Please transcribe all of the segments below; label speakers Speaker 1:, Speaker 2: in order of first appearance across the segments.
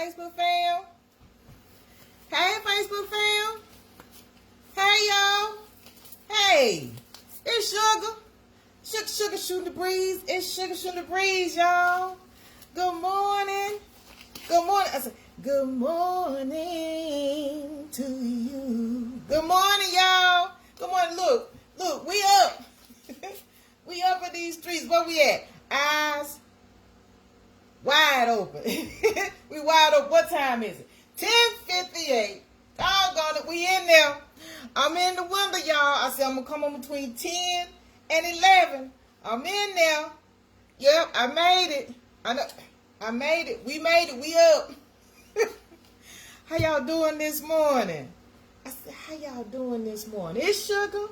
Speaker 1: Facebook fam. Hey, Facebook fam. Hey, y'all. Hey, it's Shuga. Shuga Shootin the breeze. It's Shuga Shootin the breeze, y'all. Good morning. Good morning. I said, good morning to you. Good morning, y'all. Good morning. Look, we up. We up in these streets. Where we at? Eyes wide open. We wide open. What time is it? 10:58. Doggone it. We in there. I'm in the window, y'all. I said I'm going to come on between 10 and 11. I'm in there. Yep, I made it. I made it. We made it. We up. How y'all doing this morning? I said, how y'all doing this morning? It's Shuga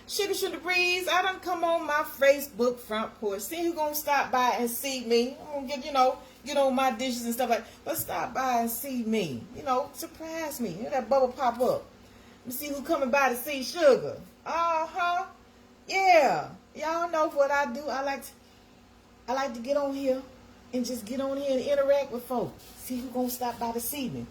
Speaker 1: Shootin the breeze. I done come on my Facebook front porch. See who gonna stop by and see me. I'm gonna get my dishes and stuff like that. But stop by and see me. Surprise me. That bubble pop up. Let me see who coming by to see Shuga. Yeah. Y'all know what I do. I like to get on here and just get on here and interact with folks. See who gonna stop by to see me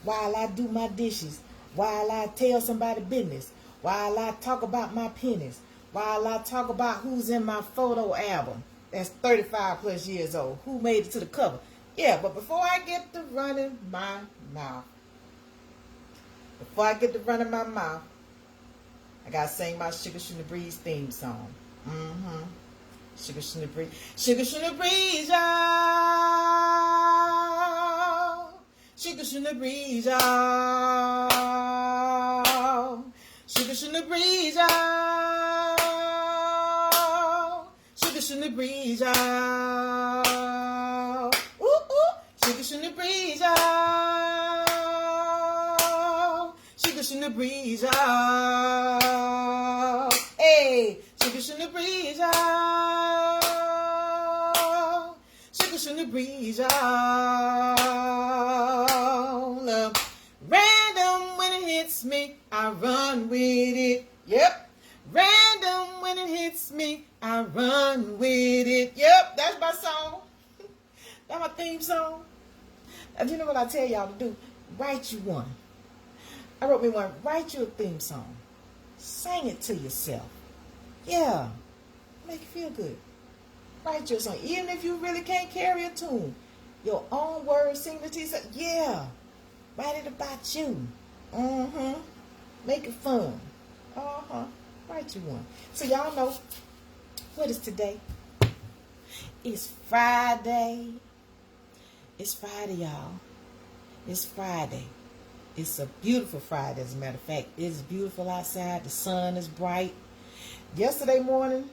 Speaker 1: while I do my dishes, while I tell somebody business, while I talk about my pennies, while I talk about who's in my photo album that's 35 plus years old, who made it to the cover. Yeah, but before I get to running my mouth, I gotta sing my Shuga Shootin the breeze theme song. Shuga Shootin the breeze. Shuga Shootin the breeze, y'all. Shuga Shootin the breeze, y'all. Shuga Shootin the breeze, y'all. Shuga Shootin the breeze, y'all. Ooh. Shuga Shootin the breeze, y'all. Shuga Shootin the breeze, y'all. Hey, Shuga Shootin the breeze, y'all. Shuga Shootin the breeze, y'all. Random when it hits me, I run with it. Yep. Random when it hits me, I run with it. Yep, that's my song. That's my theme song. And you know what I tell y'all to do? Write you one. I wrote me one. Write you a theme song. Sing it to yourself. Yeah. Make you feel good. Write your song. Even if you really can't carry a tune. Your own words, sing it to yourself. Yeah. Write it about you. Make it fun. Write you one. So y'all know, what is today? It's Friday. It's Friday, y'all. It's Friday. It's a beautiful Friday, as a matter of fact. It's beautiful outside. The sun is bright. Yesterday morning,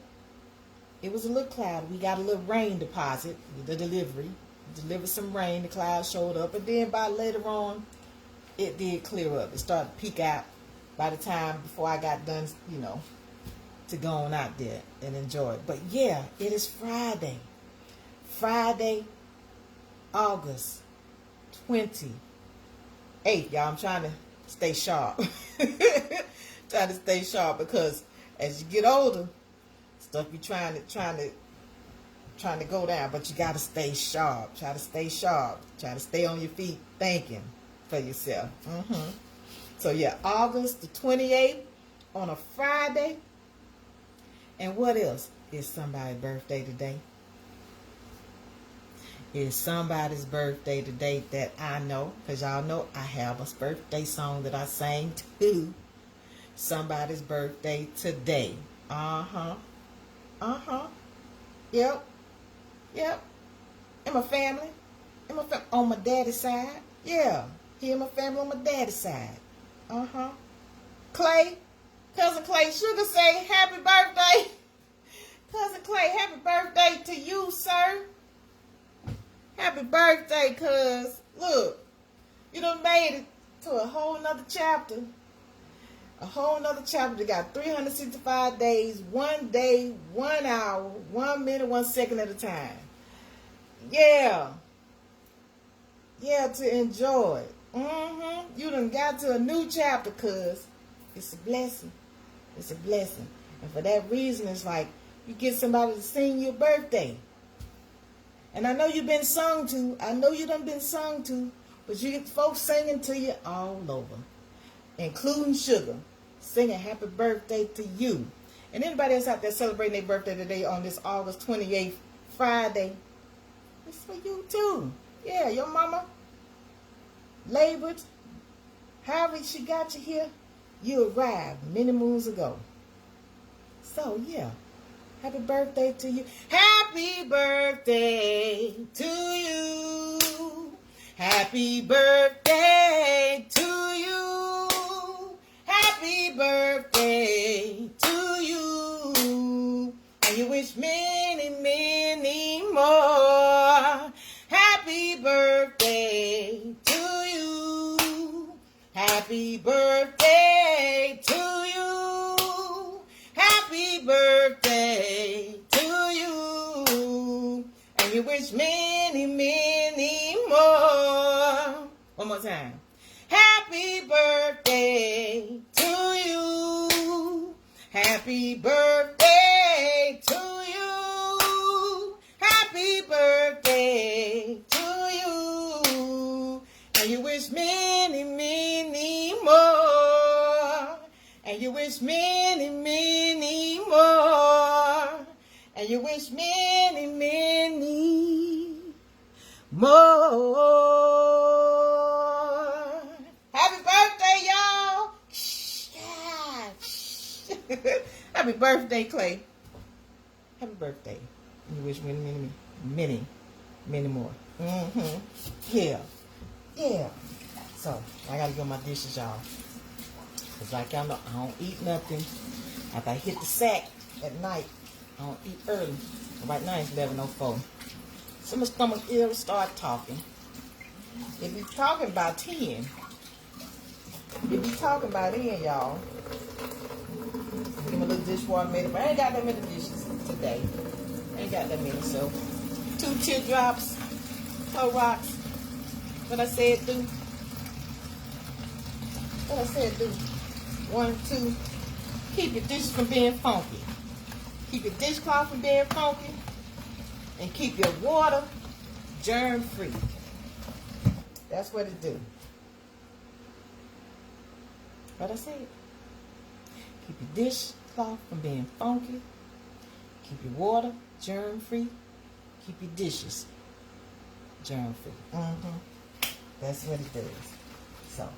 Speaker 1: it was a little cloudy. We got a little rain deposit with the delivery. Delivered some rain. The clouds showed up. And then by later on, it did clear up. It started to peak out by the time before I got done, to go on out there and enjoy it. But yeah, it is Friday. Friday, August 28th. Y'all, I'm trying to stay sharp. Trying to stay sharp because as you get older, stuff be trying to go down, but you got to stay sharp. Try to stay sharp. Try to stay on your feet thinking for yourself. So yeah, August the 28th on a Friday. And what else? It's somebody's birthday today. It's somebody's birthday today that I know, because y'all know I have a birthday song that I sang to. Somebody's birthday today. Yep. And my family. On my daddy's side. Yeah. He and my family on my daddy's side. Clay. Cousin Clay, Shuga say happy birthday. Cousin Clay, happy birthday to you, sir. Happy birthday, cuz. Look, you done made it to a whole nother chapter. A whole nother chapter. You got 365 days, 1 day, 1 hour, 1 minute, 1 second at a time. Yeah. Yeah, to enjoy. You done got to a new chapter, cuz. It's a blessing. It's a blessing. And for that reason, it's like you get somebody to sing your birthday. And I know you've been sung to. I know you done been sung to But you get folks singing to you all over, including Sugar, singing happy birthday to you. And anybody else out there celebrating their birthday today on this August 28th, Friday, it's for you too. Yeah, your mama labored. However she got you here, you arrived many moons ago. So, yeah. Happy birthday to you. Happy birthday to you. Happy birthday to you. Happy birthday to you. And you wish many, many more. Happy birthday to you. Happy birthday to you. Happy birthday to you. And you wish many, many more. One more time. Happy birthday to you. Happy birthday to you. Happy birthday to you. And you wish many, many more. And you wish many, many more. And you wish many, many more. Happy birthday, y'all. Happy birthday, Clay. Happy birthday. And you wish many, many, many, many more. Yeah. Yeah. So, I gotta get my dishes, y'all. Because like y'all know, I don't eat nothing. After I hit the sack at night, I don't eat early. Right now it's 11:04. So my stomach ill start talking. It be talking about 10. It be talking about in, y'all. Give me a little dishwater made up. I ain't got that many dishes today. I ain't got that many. So 2 teardrops, Clorox. What I said do. What I said do. 1, 2. Keep your dishes from being funky. Keep your dishcloth from being funky. And keep your water germ free. That's what it do. What I said. Keep your dishcloth from being funky. Keep your water germ free. Keep your dishes germ free. That's what it does. So,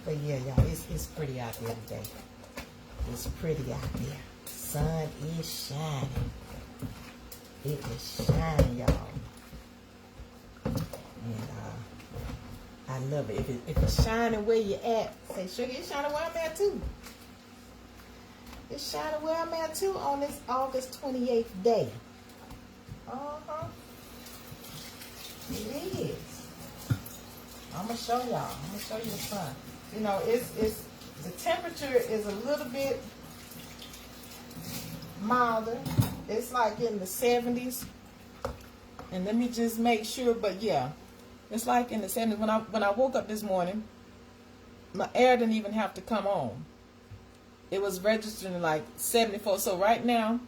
Speaker 1: but yeah, y'all, it's pretty out there today. It's pretty out there. Sun is shining. It is shining, y'all. And I love it. If it's shining where you at, say, Sugar, it's shining where I'm at too. It's shining where I'm at too on this August 28th day. It is. I'm gonna show y'all. I'm gonna show you the sun. You know, it's the temperature is a little bit milder. It's like in the 70s. And let me just make sure, but yeah, it's like in the 70s. When I woke up this morning, my air didn't even have to come on. It was registering like 74. So right now,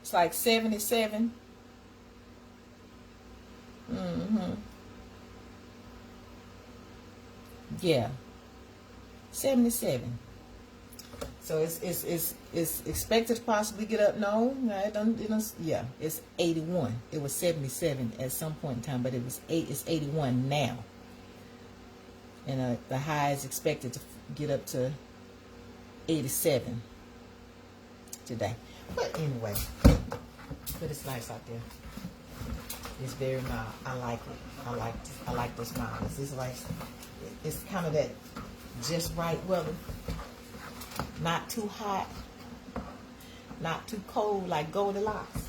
Speaker 1: it's like 77. Yeah, 77. So it's expected to possibly get up. No, it don't. Yeah, it's 81. It was 77 at some point in time, but it's 81 now. And the high is expected to get up to 87 today. But anyway, but it's nice out there. It's very mild. I like it. I like this mild. It's kind of that just right weather. Not too hot, not too cold like Goldilocks.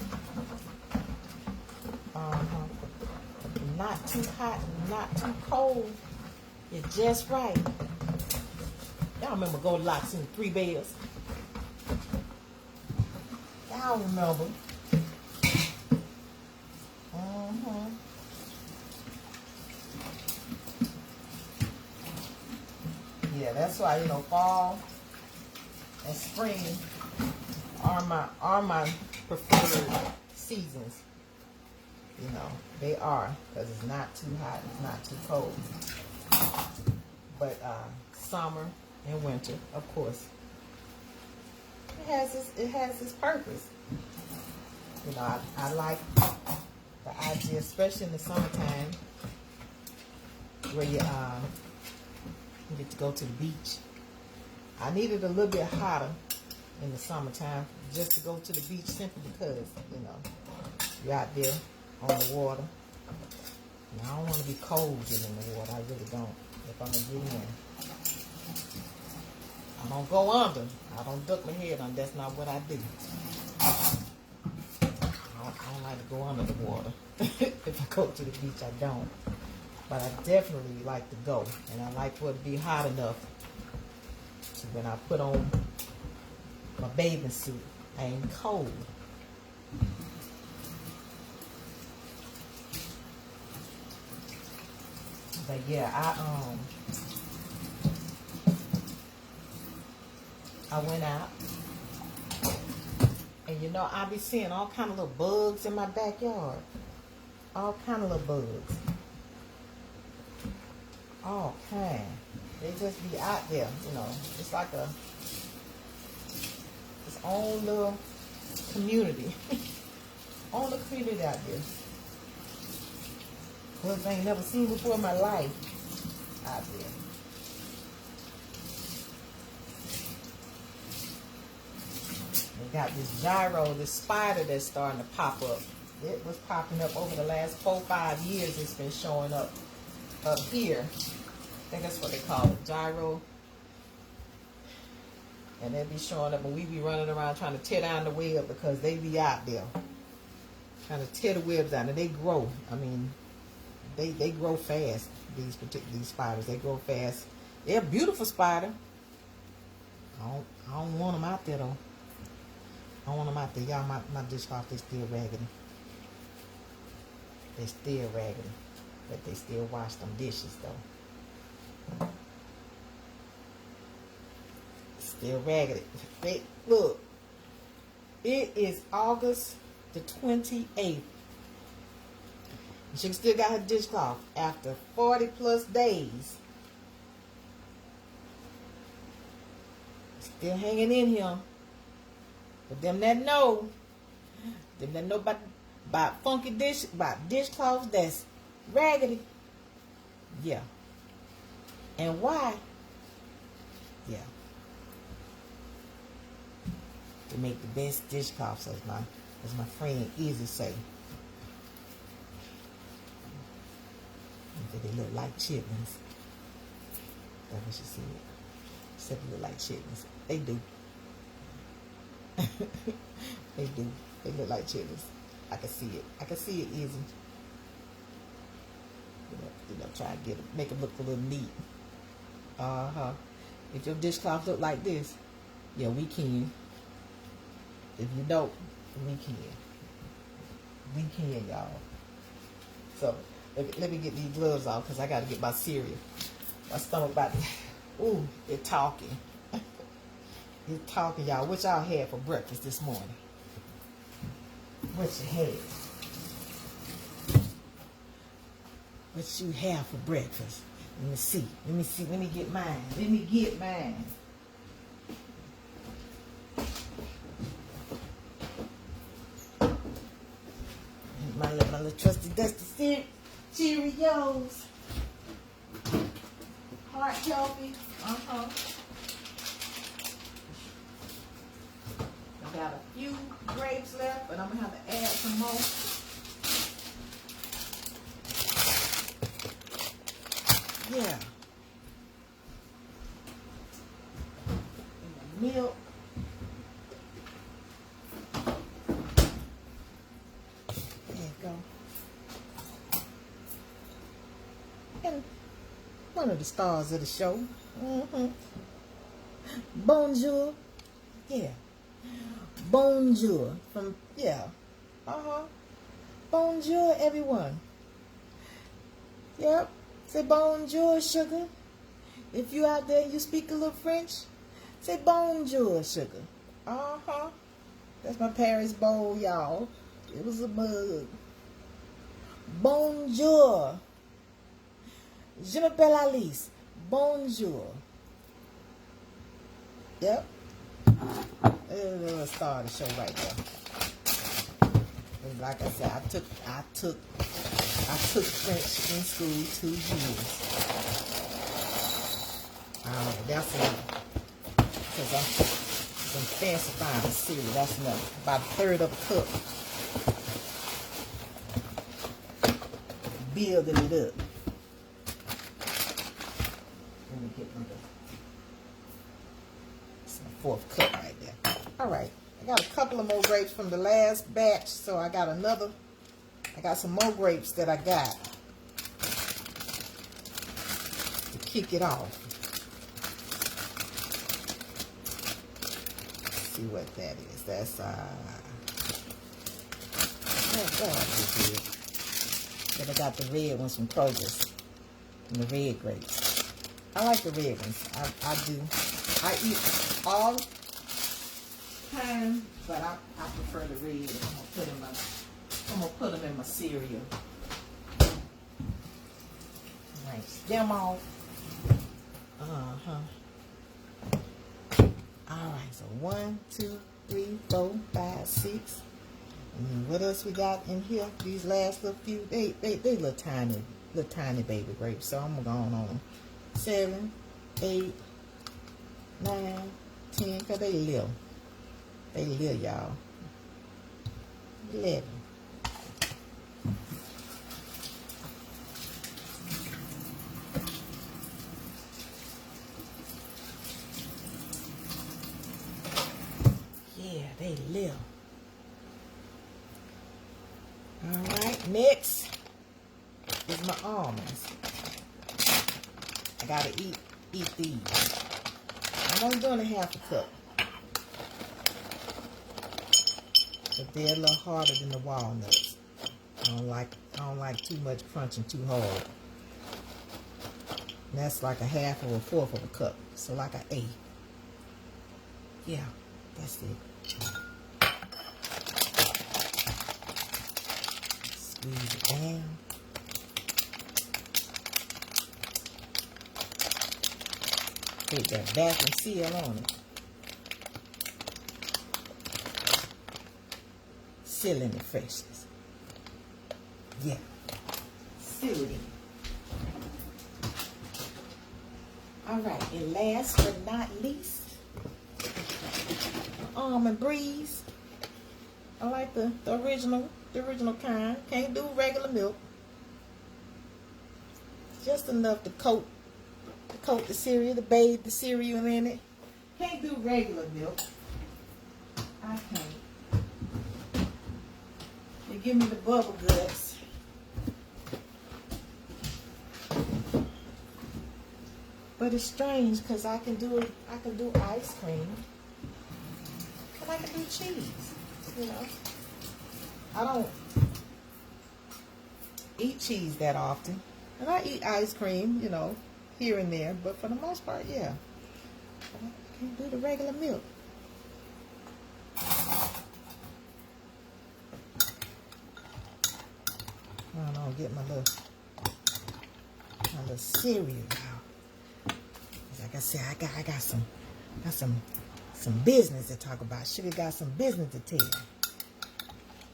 Speaker 1: Not too hot, not too cold. It's just right. Y'all remember Goldilocks and the 3 Bears? Y'all remember? Yeah, that's why, you know, fall and spring are my preferred seasons. You know, they are, because it's not too hot, it's not too cold. But summer and winter, of course, it has its purpose. You know, I like the idea, especially in the summertime, where you get to go to the beach. I need it a little bit hotter in the summertime just to go to the beach, simply because, you know, you're out there on the water. And I don't want to be cold getting in the water. I really don't. If I'm going to get in, I don't go under. I don't duck my head under. That's not what I do. I don't like to go under the water. If I go to the beach, I don't. But I definitely like to go. And I like for it to be hot enough so when I put on my bathing suit, I ain't cold. But yeah, I went out, and you know, I be seeing all kind of little bugs in my backyard. All kind of little bugs. All kind. They just be out there, you know. It's like its own little community. Own the community out there. Bugs I ain't never seen before in my life out there. They got this gyro, this spider that's starting to pop up. It was popping up over the last 4 or 5 years. It's been showing up here. I think that's what they call it, gyro. And they be showing up, and we be running around trying to tear down the web because they be out there trying to tear the webs down, and they grow. I mean, they grow fast. These spiders, they grow fast. They're a beautiful spider. I don't want them out there though. I don't want them out there. Y'all, my dishcloth, they still raggedy. They still raggedy, but they still wash them dishes though. Still raggedy. Look, it is August the 28th. She still got her dishcloth after 40 plus days. Still hanging in here. But them that know about funky about dishcloths that's raggedy. Yeah. And why? Yeah. To make the best dishcloths, as my friend Easy say. They look like chitlins. That's what she said. She said they look like chitlins. They do. They do. They look like chitlins. I can see it. I can see it easy. You know, try to make it look a little neat. If your dishcloth look like this, yeah, we can. If you don't, we can. We can, y'all. So let me get these gloves off because I got to get my cereal. My stomach about to. Ooh, it's talking. It's talking, y'all. What y'all had for breakfast this morning? What you had? What you have for breakfast? Let me see. Let me see. Let me get mine. Let me get mine. My little trusty dusty Cheerios. Heart healthy. I got a few grapes left, but I'm gonna have to add some more. Yeah. And the milk. There you go. And one of the stars of the show. Bonjour. Yeah. Bonjour. Bonjour, everyone. Yep. Say bonjour, sugar. If you out there and you speak a little French, say bonjour, sugar. That's my Paris bowl, y'all. It was a mug. Bonjour. Je m'appelle Alisa. Bonjour. Yep. It'll start the show right there. And like I said, I took French in school 2 years. That's enough. Because I'm falsifying the cereal. That's enough. About a third of a cup. Building it up. Let me get another. It's my 4th cup right there. All right. I got a couple of more grapes from the last batch, so I got some more grapes that I got to kick it off. Let's see what that is. That's Then I got the red ones from Kroger's. And the red grapes. I like the red ones. I do. I eat all time, but I prefer the red. I'm gonna put them in my cereal. Rinse them off. Alright, so 1, 2, 3, 4, 5, 6. And what else we got in here? These last little few, they little tiny baby grapes. So I'm gonna go on 7, 8, 9, 10, cause they little. They little, y'all. 11. Yeah, they little. Alright, next is my almonds. I gotta eat these. I'm only doing a half a cup. But they're a little harder than the walnuts. I don't like too much crunching too hard. And that's like a half or a 4th of a cup. So like an 8. Yeah, that's it. Squeeze it down. Put that vacuum seal on it. Sealing the freshness. Yeah. Seal it in. Alright, and last but not least, almond breeze. I like the original kind. Can't do regular milk. Just enough to coat the cereal, to bathe the cereal in it. Can't do regular milk. I can't. They give me the bubble guts. But it's strange because I can do ice cream. And I can do cheese. You know. I don't eat cheese that often. And I eat ice cream, you know, here and there. But for the most part, yeah. I can't do the regular milk. I don't know, get my little cereal out. Like I said, I got some business to talk about. Sugar got some business to tell.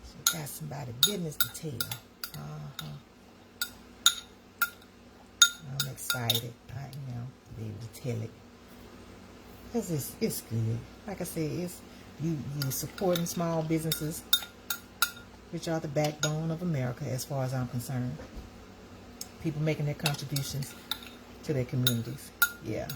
Speaker 1: She got somebody business to tell. I'm excited, to be able to tell it. Because it's good. Like I said, it's you supporting small businesses, which are the backbone of America as far as I'm concerned. People making their contributions to their communities. Yeah.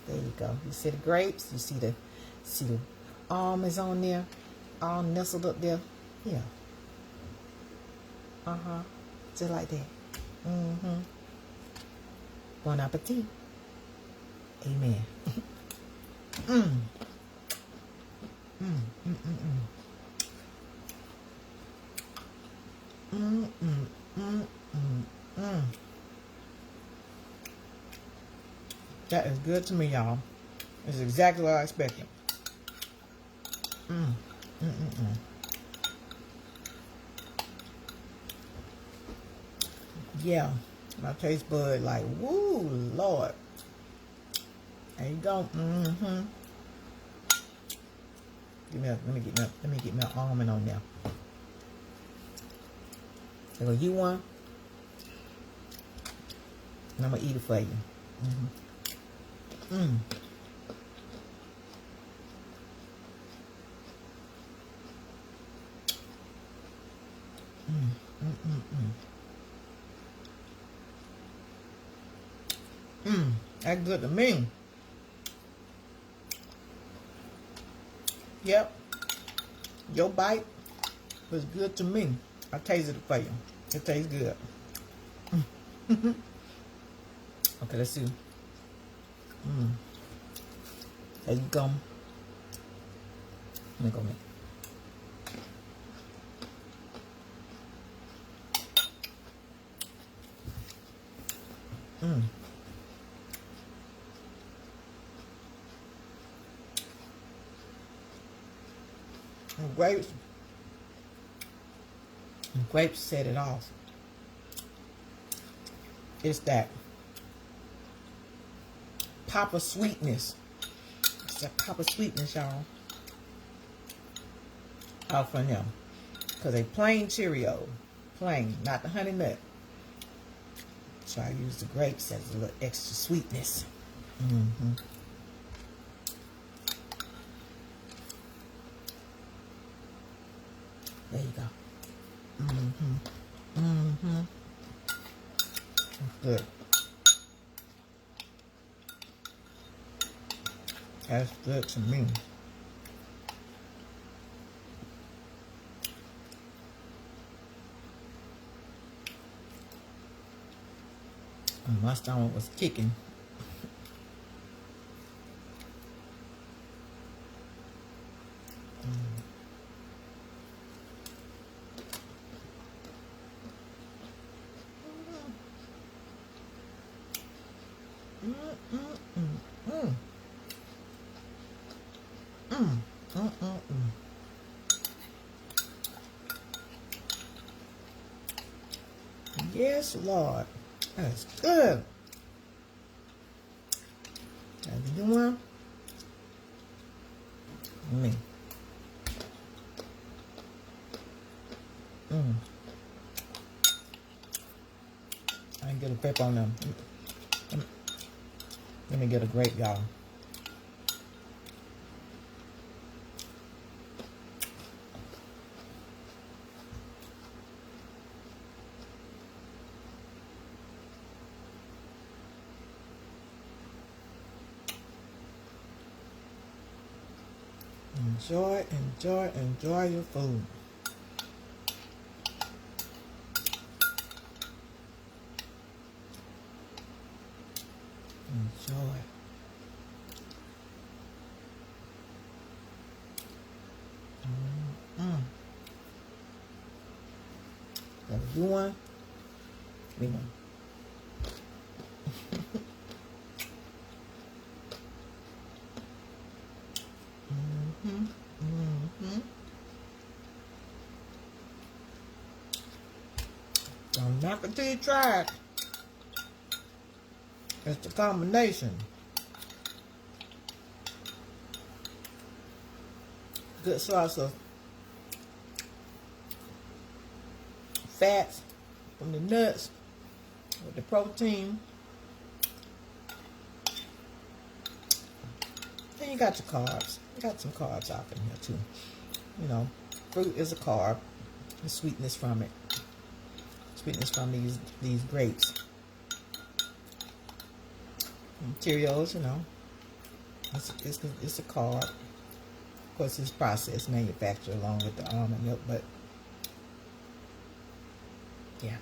Speaker 1: There you go. You see the grapes. You see the almonds on there, all nestled up there. Yeah. Just like that. Bon appetit. Amen. That is good to me, y'all. It's exactly what I expected. Mm. Mm-mm-mm. Yeah, my taste bud like, woo, Lord. There you go. Mm-hmm. Let me get me an almond on there. There go you one. And I'm gonna eat it for you. Mm-hmm. Mm. That's good to me. Yep. Your bite was good to me. I tasted it for you. It tastes good. Okay, let's see. There you go. Let me go. And grapes set it off. It's that pop of sweetness. It's that pop of sweetness, y'all. Out from them. Because they plain Cheerio. Plain, not the honey nut. So I use the grapes as a little extra sweetness. Mm-hmm. There you go. Mm-hmm. Mm-hmm. Good. That's good to me. And my stomach was kicking. Yes, Lord. That's good. That's the one. Me. I can get a pep on them. Let me get a grape, y'all. Enjoy, enjoy, enjoy your food. Enjoy. That's you one. Me one. Don't knock it till you try it. It's the combination. Good source of fats from the nuts with the protein. And you got your carbs. You got some carbs out in here too. You know, fruit is a carb. The sweetness from it. Sweetness from these grapes. And Cheerios, you know, it's a carb. Of course, it's processed, manufactured along with the almond milk, but yeah.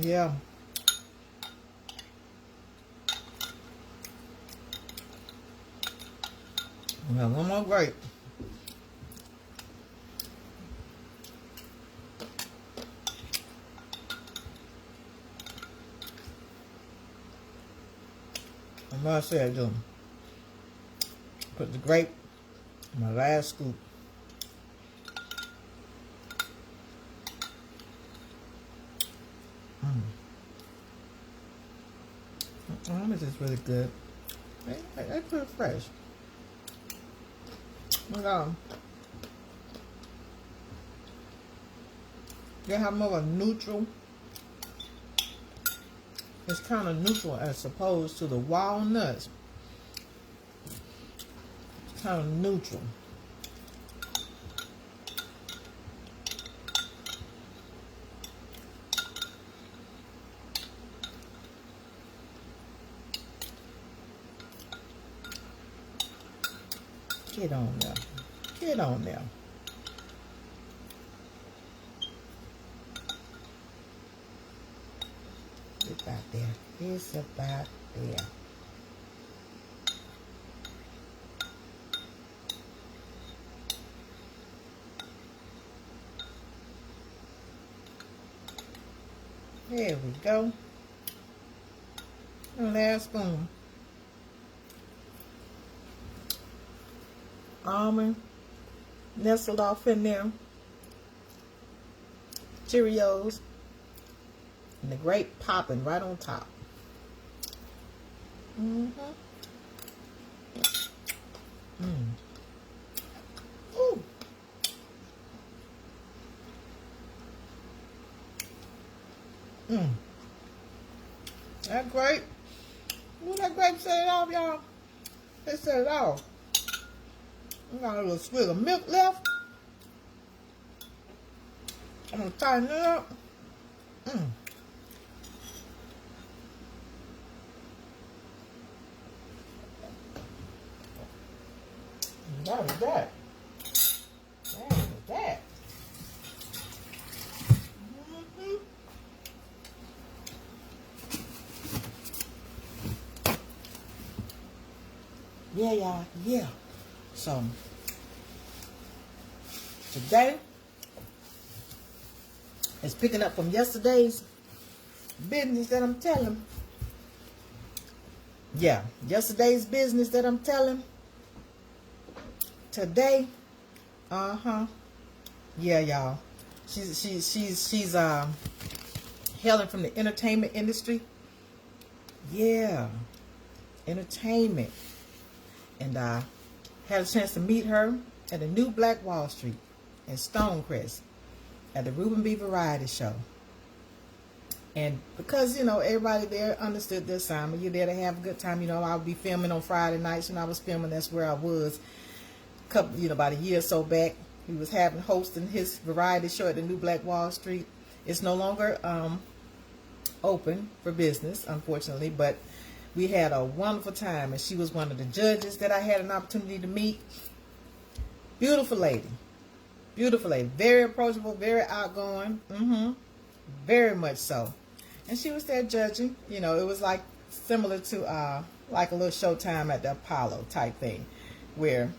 Speaker 1: Yeah. We have one more grape. And what I said, do put the grape in my last scoop. This is really good. They pretty fresh. They have more of a neutral. It's kind of neutral as opposed to the walnuts. It's kind of neutral. Get on there. Get on there. It's about there. It's about there. There we go. And last spoon. Almond nestled off in there. Cheerios. And the grape popping right on top. Ooh. That grape. Ooh, that grape set it off, y'all. It set it off. We got a little swig of milk left. I'm gonna tighten it up. That was that. That was that. Yeah, y'all. Yeah. So today is picking up from yesterday's business that I'm telling. Yeah, yesterday's business that I'm telling. Today, yeah, y'all. She's hailing from the entertainment industry. Yeah, entertainment. And I had a chance to meet her at the new Black Wall Street in Stonecrest at the Ruben B. Variety Show. And because, you know, everybody there understood the assignment, you're there to have a good time. You know, I would be filming on Friday nights. When I was filming, that's where I was. Couple, you know, about a year or so back, he was hosting his variety show at the new Black Wall Street. It's no longer open for business, unfortunately, but we had a wonderful time, and she was one of the judges that I had an opportunity to meet. Beautiful lady, very approachable, very outgoing, very much so. And she was there judging. You know, it was like similar to like a little Showtime at the Apollo type thing, where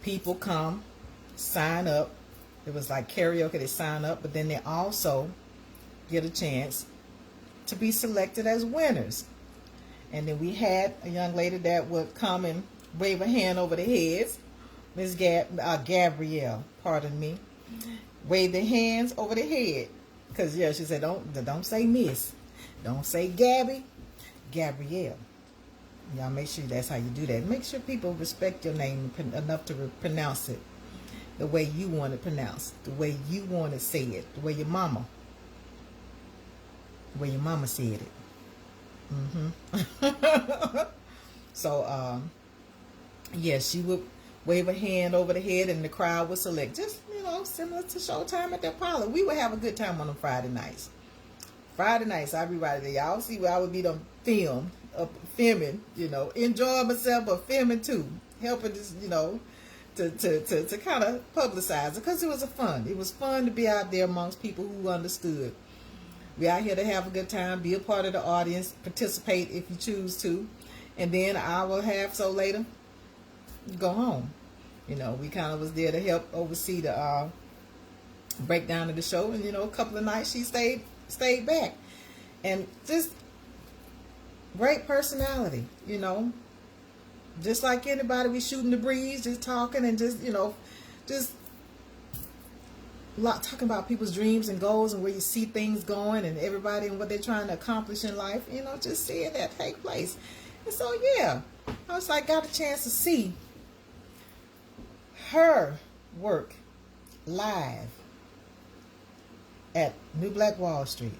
Speaker 1: people come, sign up. It was like karaoke, they sign up, but then they also get a chance to be selected as winners. And then we had a young lady that would come and wave a hand over their heads. Miss Gabrielle, pardon me. Wave their hands over their head. Because, yeah, she said, don't say Miss. Don't say Gabby. Gabrielle. Y'all make sure that's how you do that. Make sure people respect your name enough to pronounce it the way you want it pronounced, the way you want to say it, the way your mama said it. So, yeah, she would wave a hand over the head and the crowd would select. Just, you know, similar to Showtime at the Apollo. We would have a good time on them Friday nights. Friday nights, I'd be right there. Y'all see where I would be on filming, you know, enjoying myself, but filming too. Helping this, you know, to kind of publicize it, because it was fun. It was fun to be out there amongst people who understood. We out here to have a good time, be a part of the audience, participate if you choose to. And then an hour and a half so later, go home. You know, we kind of was there to help oversee the breakdown of the show, and you know, a couple of nights she stayed back, and just great personality. You know, just like anybody, we shooting the breeze, just talking, and just, you know, just talking about people's dreams and goals and where you see things going, and everybody and what they're trying to accomplish in life. You know, just seeing that take place. And so yeah, I was like, got a chance to see her work live at New Black Wall Street.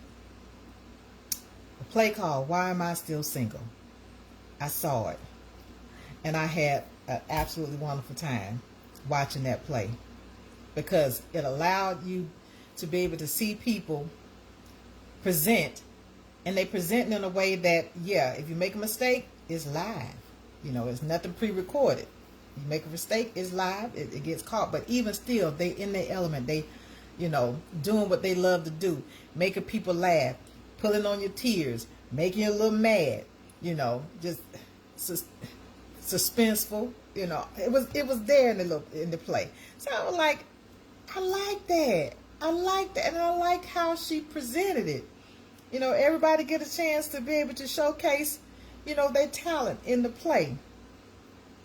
Speaker 1: A play called Why Am I Still Single? I saw it, and I had an absolutely wonderful time watching that play, because it allowed you to be able to see people present, and they present in a way that, yeah, if you make a mistake, it's live. You know, it's nothing pre-recorded. You make a mistake, it's live, it gets caught. But even still, they in their element. They, you know, doing what they love to do, making people laugh, pulling on your tears, making you a little mad. You know, just suspenseful. You know, it was there in the play. So I was like, I like that. I like that, and I like how she presented it. You know, everybody get a chance to be able to showcase, you know, their talent in the play.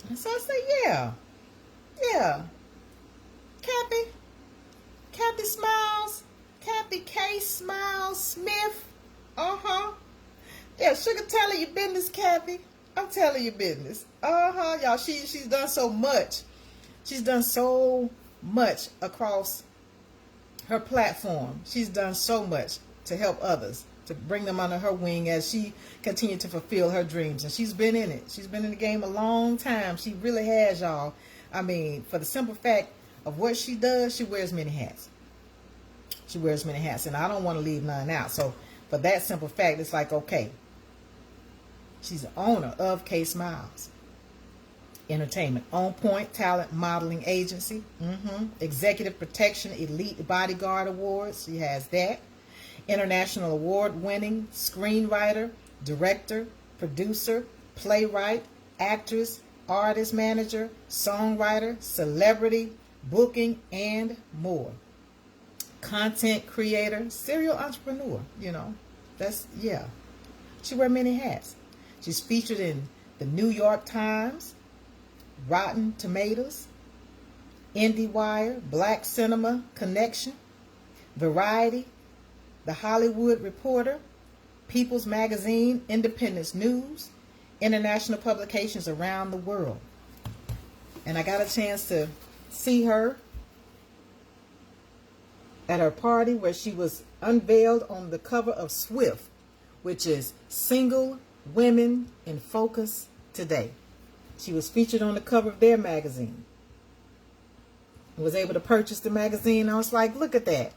Speaker 1: And so I said, yeah. Kathy Smiles, Kathy K. Smiles Smith. Yeah, Shuga, telling your business, Kathy. I'm telling you business. Y'all, she's done so much. She's done so much across her platform. She's done so much to help others, to bring them under her wing as she continued to fulfill her dreams. And she's been in it. She's been in the game a long time. She really has, y'all. I mean, for the simple fact of what she does, she wears many hats. She wears many hats, and I don't want to leave none out. So for that simple fact, it's like, okay, she's the owner of K Smiles Entertainment, On Point Talent Modeling Agency, Executive Protection Elite Bodyguard Awards. She has that. International award-winning screenwriter, director, producer, playwright, actress, artist manager, songwriter, celebrity, booking, and more. Content creator, serial entrepreneur, you know. That's, yeah. She wears many hats. She's featured in the New York Times, Rotten Tomatoes, IndieWire, Black Cinema Connection, Variety, The Hollywood Reporter, People's Magazine, Independence News, international publications around the world. And I got a chance to see her at her party where she was unveiled on the cover of Swift, which is Single Women in Focus Today. She was featured on the cover of their magazine. I was able to purchase the magazine. I was like, look at that.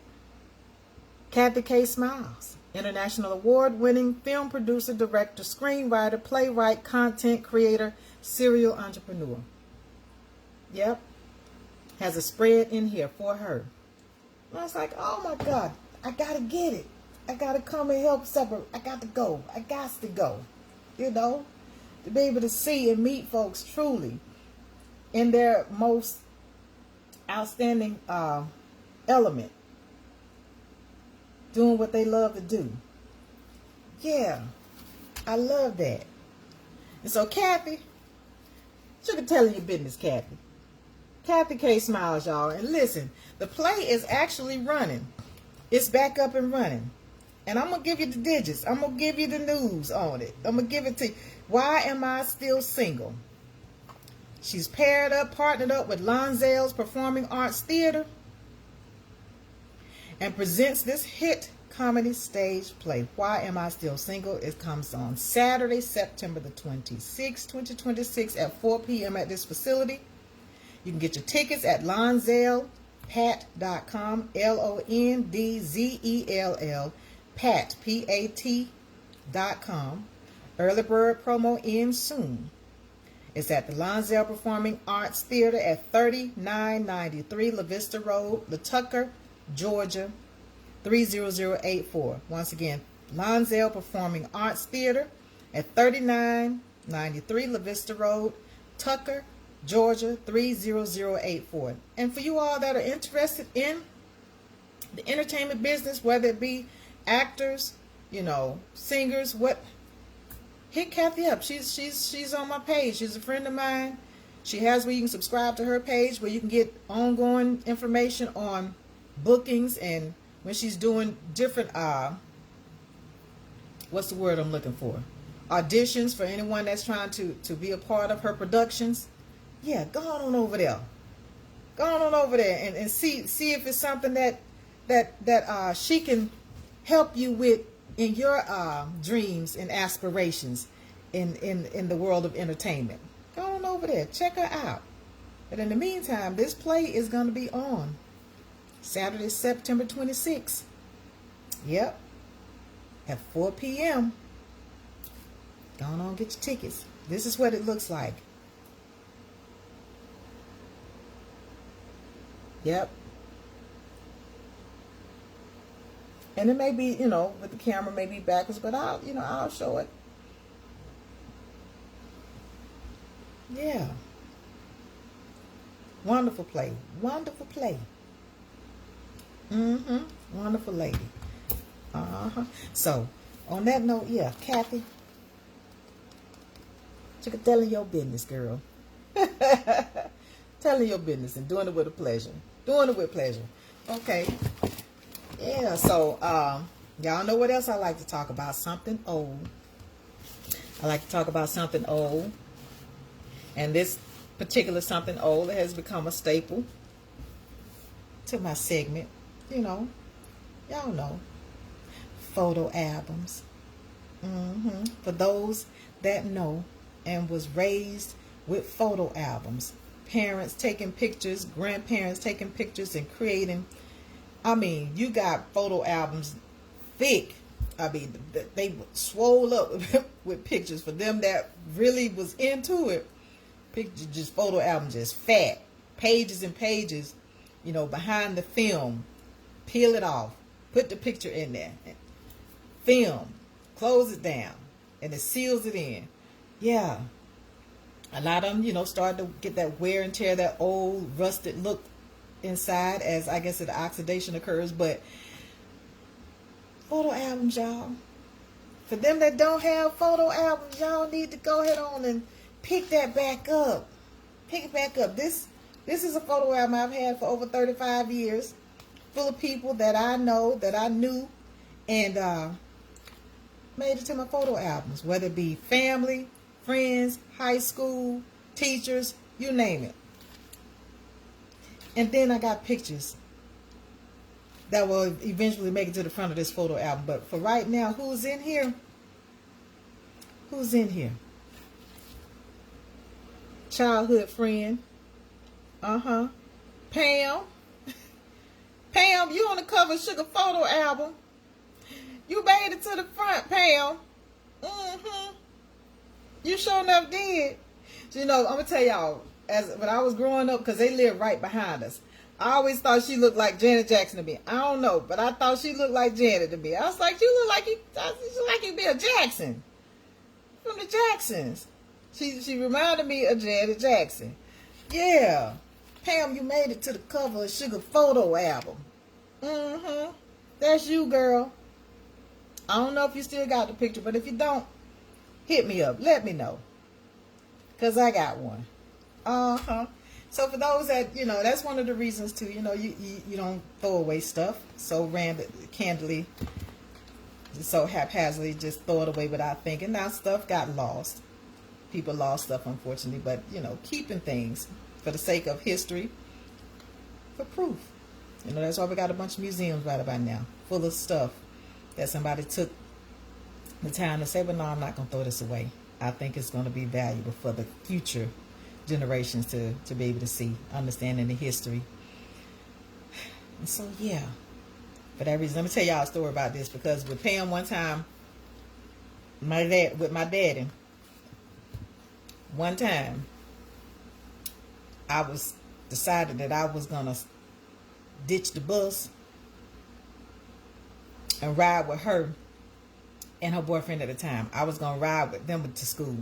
Speaker 1: Kathy K. Smiles, international award-winning film producer, director, screenwriter, playwright, content creator, serial entrepreneur. Yep. Has a spread in here for her. And I was like, oh my God, I got to get it. I got to come and help separate. I got to go. I got to go. You know, to be able to see and meet folks truly in their most outstanding element. Doing what they love to do. Yeah, I love that. And so Kathy, you can tell your business, Kathy. Kathy K. Smiles, y'all. And listen, the play is actually running. It's back up and running. And I'm going to give you the digits. I'm going to give you the news on it. I'm going to give it to you. Why Am I Still Single? She's partnered up with Lonzel's Performing Arts Theater and presents this hit comedy stage play, Why Am I Still Single? It comes on Saturday, September the 26th, 2026 at 4 p.m. at this facility. You can get your tickets at lonzelpat.com, LONDZELL, Pat, PAT.com. Early bird promo ends soon. It's at the Lonzel Performing Arts Theater at 3993 La Vista Road, LaTucker, Georgia, 30084. Once again, Lonzel Performing Arts Theater at 3993 La Vista Road, Tucker, Georgia 30084. And for you all that are interested in the entertainment business, whether it be actors, singers, hit Kathy up. She's on my page. She's a friend of mine. She has where you can subscribe to her page, where you can get ongoing information on bookings and when she's doing different what's the word I'm looking for? Auditions for anyone that's trying to be a part of her productions. Yeah, go on over there. Go on over there and see if it's something that she can help you with in your dreams and aspirations in the world of entertainment. Go on over there. Check her out. But in the meantime, this play is going to be on Saturday, September 26th. Yep. At 4 p.m. Go on, get your tickets. This is what it looks like. Yep. And it may be, with the camera may be backwards, but I'll show it. Yeah. Wonderful play. Wonderful play. Wonderful lady. So, on that note, yeah, Kathy, you're telling your business, girl. Telling your business and doing it with a pleasure. Doing it with pleasure. Okay. Yeah, so, y'all know what else I like to talk about? Something old. I like to talk about something old. And this particular something old has become a staple to my segment. Y'all know. Photo albums. For those that know and was raised with photo albums. Parents taking pictures, grandparents taking pictures and creating. You got photo albums thick. They swole up with pictures. For them that really was into it, pictures, just photo albums, just fat. Pages and pages, behind the film. Peel it off. Put the picture in there. Film. Close it down. And it seals it in. Yeah. A lot of them, started to get that wear and tear, that old rusted look inside as I guess the oxidation occurs. But photo albums, y'all. For them that don't have photo albums, y'all need to go ahead on and pick that back up. Pick it back up. This is a photo album I've had for over 35 years. Full of people that I know, that I knew, and made it to my photo albums. Whether it be family, friends, high school, teachers, you name it. And then I got pictures that will eventually make it to the front of this photo album. But for right now, who's in here? Who's in here? Childhood friend. Pam. Pam, you on the cover of Shuga photo album. You made it to the front, Pam. You sure enough did. So, I'm going to tell y'all, when I was growing up, because they lived right behind us, I always thought she looked like Janet Jackson to me. I don't know, but I thought she looked like Janet to me. I was like, you look like you be a Jackson. From the Jacksons. She reminded me of Janet Jackson. Yeah. Pam, you made it to the cover of Shuga photo album. That's you, girl. I don't know if you still got the picture, but if you don't, hit me up. Let me know. Because I got one. So for those that, that's one of the reasons too, you don't throw away stuff so candidly, so haphazardly, just throw it away without thinking. Now stuff got lost. People lost stuff, unfortunately, but, keeping things for the sake of history, for proof. That's why we got a bunch of museums right about now, full of stuff that somebody took the time to say, but no, I'm not going to throw this away. I think it's going to be valuable for the future generations to be able to see, understanding the history. And so, yeah. For that reason, let me tell y'all a story about this, because with Pam one time, my daddy, one time, I was decided that I was going to ditch the bus and ride with her and her boyfriend at the time. I was going to ride with them to school.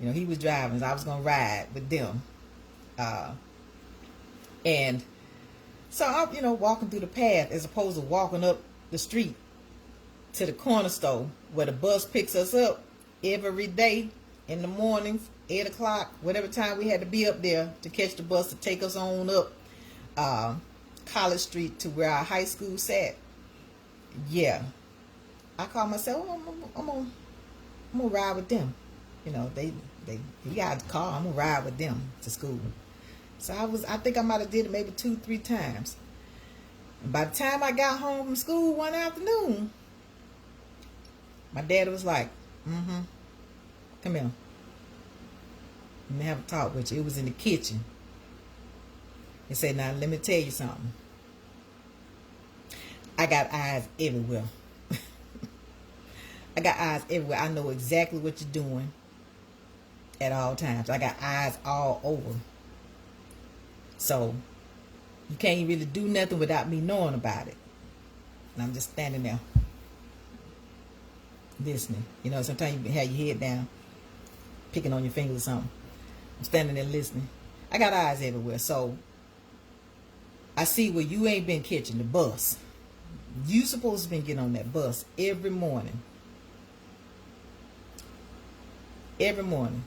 Speaker 1: He was driving, so I was going to ride with them And so I'm, walking through the path as opposed to walking up the street to the corner store where the bus picks us up every day in the mornings, 8 o'clock, whatever time we had to be up there to catch the bus to take us on up College Street to where our high school sat. Yeah. I call myself, I'm gonna ride with them. He got the car, I'm gonna ride with them to school. So I think I might have did it maybe 2-3 times. And by the time I got home from school one afternoon, my daddy was like, come here. Let me have a talk with you. It was in the kitchen. He said, now let me tell you something. I got eyes everywhere. I got eyes everywhere. I know exactly what you're doing at all times. I got eyes all over. So you can't really do nothing without me knowing about it. And I'm just standing there listening. Sometimes you have your head down, picking on your fingers or something. I'm standing there listening. I got eyes everywhere. So I see where you ain't been catching the bus. You supposed to be getting on that bus every morning. Every morning.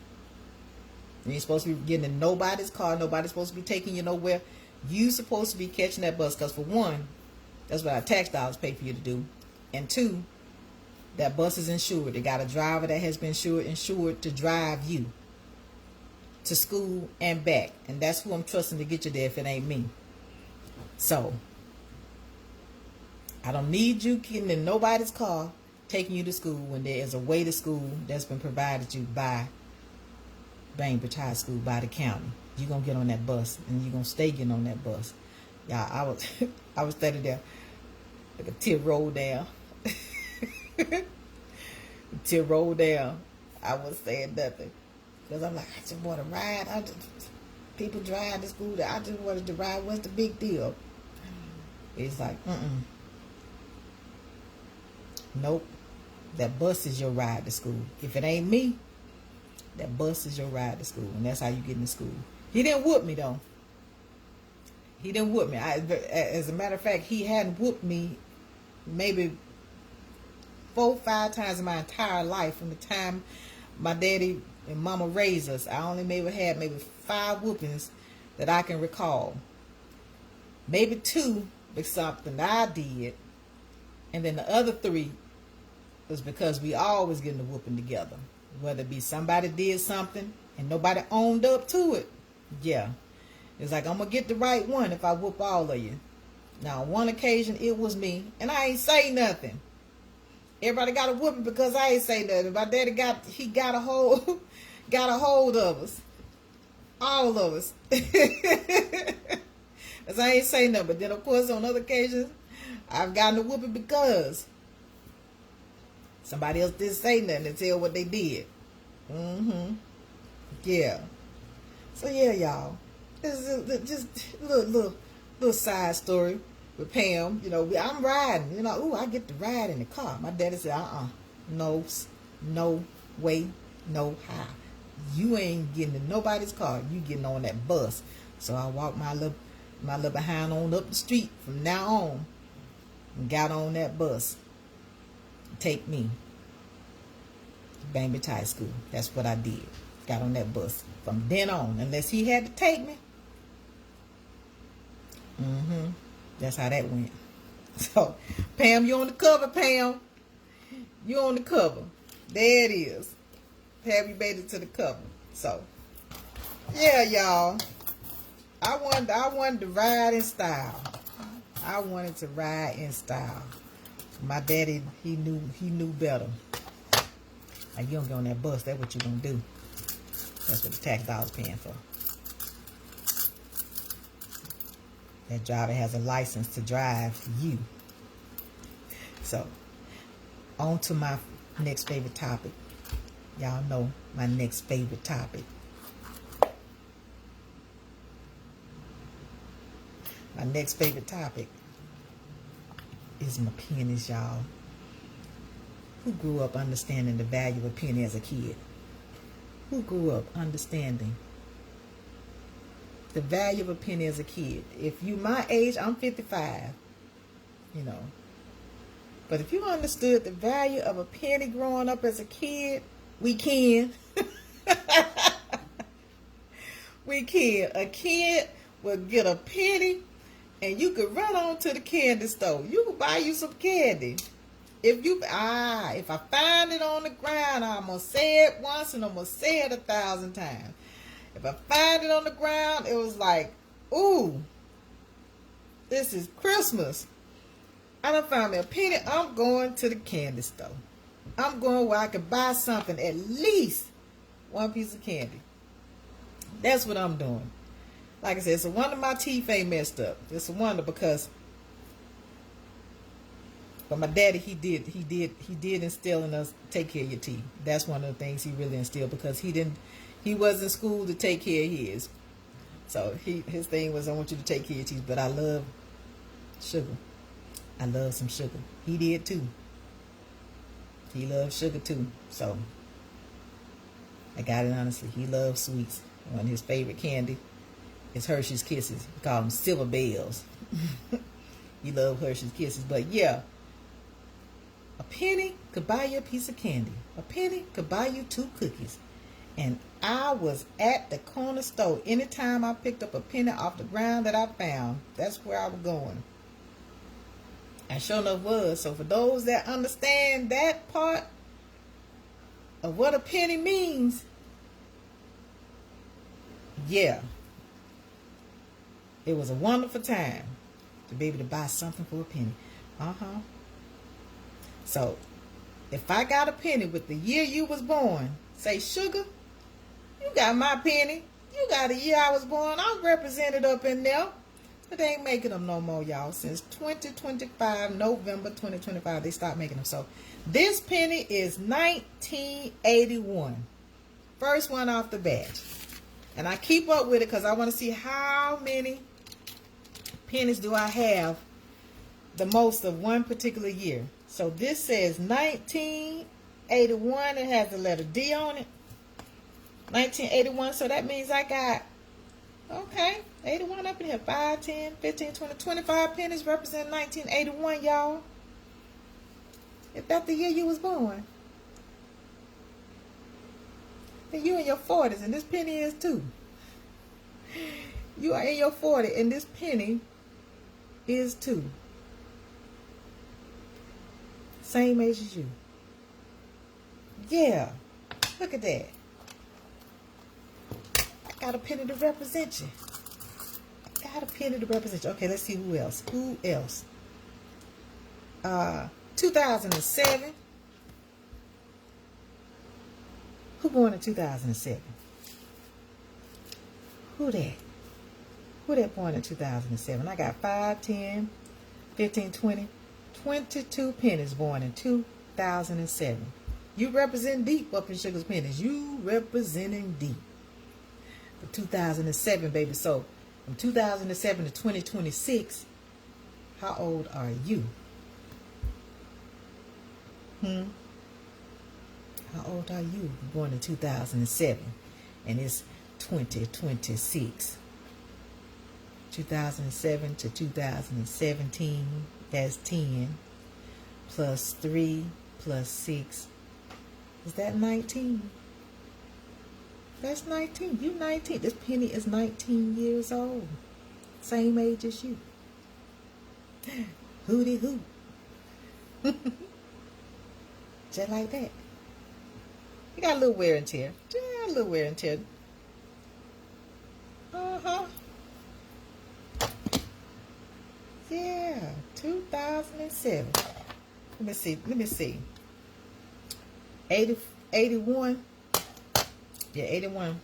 Speaker 1: You ain't supposed to be getting in nobody's car. Nobody's supposed to be taking you nowhere. You supposed to be catching that bus because, for one, that's what our tax dollars pay for you to do. And two, that bus is insured. They got a driver that has been insured to drive you to school and back. And that's who I'm trusting to get you there if it ain't me. So I don't need you getting in nobody's car taking you to school when there is a way to school that's been provided you by Bainbridge High School, by the county. You're going to get on that bus, and you're going to stay getting on that bus. Y'all, I was standing there, like a tear rolled down. Tear rolled down. I wasn't saying nothing. Because I'm like, I just want to ride. People drive to school. I just wanted to ride. What's the big deal? It's like, nope. That bus is your ride to school. If it ain't me, that bus is your ride to school. And that's how you get into school. He didn't whoop me, though. He didn't whoop me. As a matter of fact, he hadn't whooped me maybe 4-5 times in my entire life from the time my daddy and mama raised us. I only had 5 whoopings that I can recall. Maybe 2 because something I did. And then the other 3 was because we always getting the whooping together. Whether it be somebody did something and nobody owned up to it. Yeah. It's like, I'm going to get the right one if I whoop all of you. Now, on one occasion, it was me. And I ain't say nothing. Everybody got a whooping because I ain't say nothing. My daddy got a hold of us. All of us. Because I ain't say nothing. But then, of course, on other occasions, I've gotten a whooping because somebody else didn't say nothing and tell what they did. Yeah. So, yeah, y'all. This is just a little side story with Pam. I'm riding. I get to ride in the car. My daddy said, no way, no how. You ain't getting in nobody's car. You getting on that bus. So I walked my little behind on up the street from now on and got on that bus. Take me to Bainbridge High School. That's what I did. Got on that bus. From then on, unless he had to take me. That's how that went. So, Pam, you on the cover, Pam. You on the cover. There it is. Pam, you made it to the cover. So, yeah, y'all. I wanted to ride in style. I wanted to ride in style. My daddy, he knew better. Like, you don't get on that bus. That's what you gonna do. That's what the tax dollars paying for. That driver has a license to drive you. So, on to my next favorite topic. Y'all know my next favorite topic. My next favorite topic is my pennies, y'all. Who grew up understanding the value of a penny as a kid? Who grew up understanding the value of a penny as a kid. If you my age, I'm 55, you know. But if you understood the value of a penny growing up as a kid, we can. We can. A kid would get a penny and you could run on to the candy store. You could buy you some candy. If I find it on the ground, I'm going to say it once and I'm going to say it 1,000 times. If I find it on the ground, it was like, ooh, this is Christmas. I done found me a penny. I'm going to the candy store. I'm going where I can buy something, at least one piece of candy. That's what I'm doing. Like I said, it's a wonder my teeth ain't messed up. It's a wonder because, but my daddy, he did instill in us, take care of your teeth. That's one of the things he really instilled, because he was in school to take care of his. So his thing was, I want you to take care of your teeth. But I love sugar. I love some sugar. He did too. He loved sugar too. So I got it honestly. He loves sweets. One of his favorite candy is Hershey's Kisses. We call them Silver Bells. He loved Hershey's Kisses. But yeah, a penny could buy you a piece of candy. A penny could buy you 2 cookies. And I was at the corner store. Anytime I picked up a penny off the ground that I found, that's where I was going. And sure enough was. So for those that understand that part of what a penny means, yeah, it was a wonderful time to be able to buy something for a penny. So if I got a penny with the year you was born, say, Sugar, you got my penny. You got the year I was born. I'm represented up in there. But they ain't making them no more, y'all. Since 2025, November 2025, they stopped making them. So this penny is 1981. First one off the batch. And I keep up with it because I want to see how many pennies do I have the most of one particular year. So this says 1981. It has the letter D on it. 1981. So that means I got, okay, 81 up in here. 5, 10, 15, 20, 25 pennies represent 1981, y'all. If that's the year you was born. And you in your 40s, and this penny is too. You are in your 40s, and this penny is too. Same age as you. Yeah. Look at that. I got a penny to represent you. Got a penny to represent you. Okay, let's see who else. Who else? 2007. Who born in 2007? Who that? Who that born in 2007? I got 5, 10, 15, 20, 22 pennies born in 2007. You represent deep up in Sugar's pennies. You representing deep. For 2007, baby. So from 2007 to 2026, how old are you? How old are you? Born in 2007, and it's 2026. 2007 to 2017, that's 10. Plus 3 plus 6. Is that 19? That's 19. You 19. This penny is 19 years old. Same age as you. Hooty hoo. Just like that. You got a little wear and tear. Yeah, a little wear and tear. Yeah, 2007. Let me see. 81. Yeah, 81.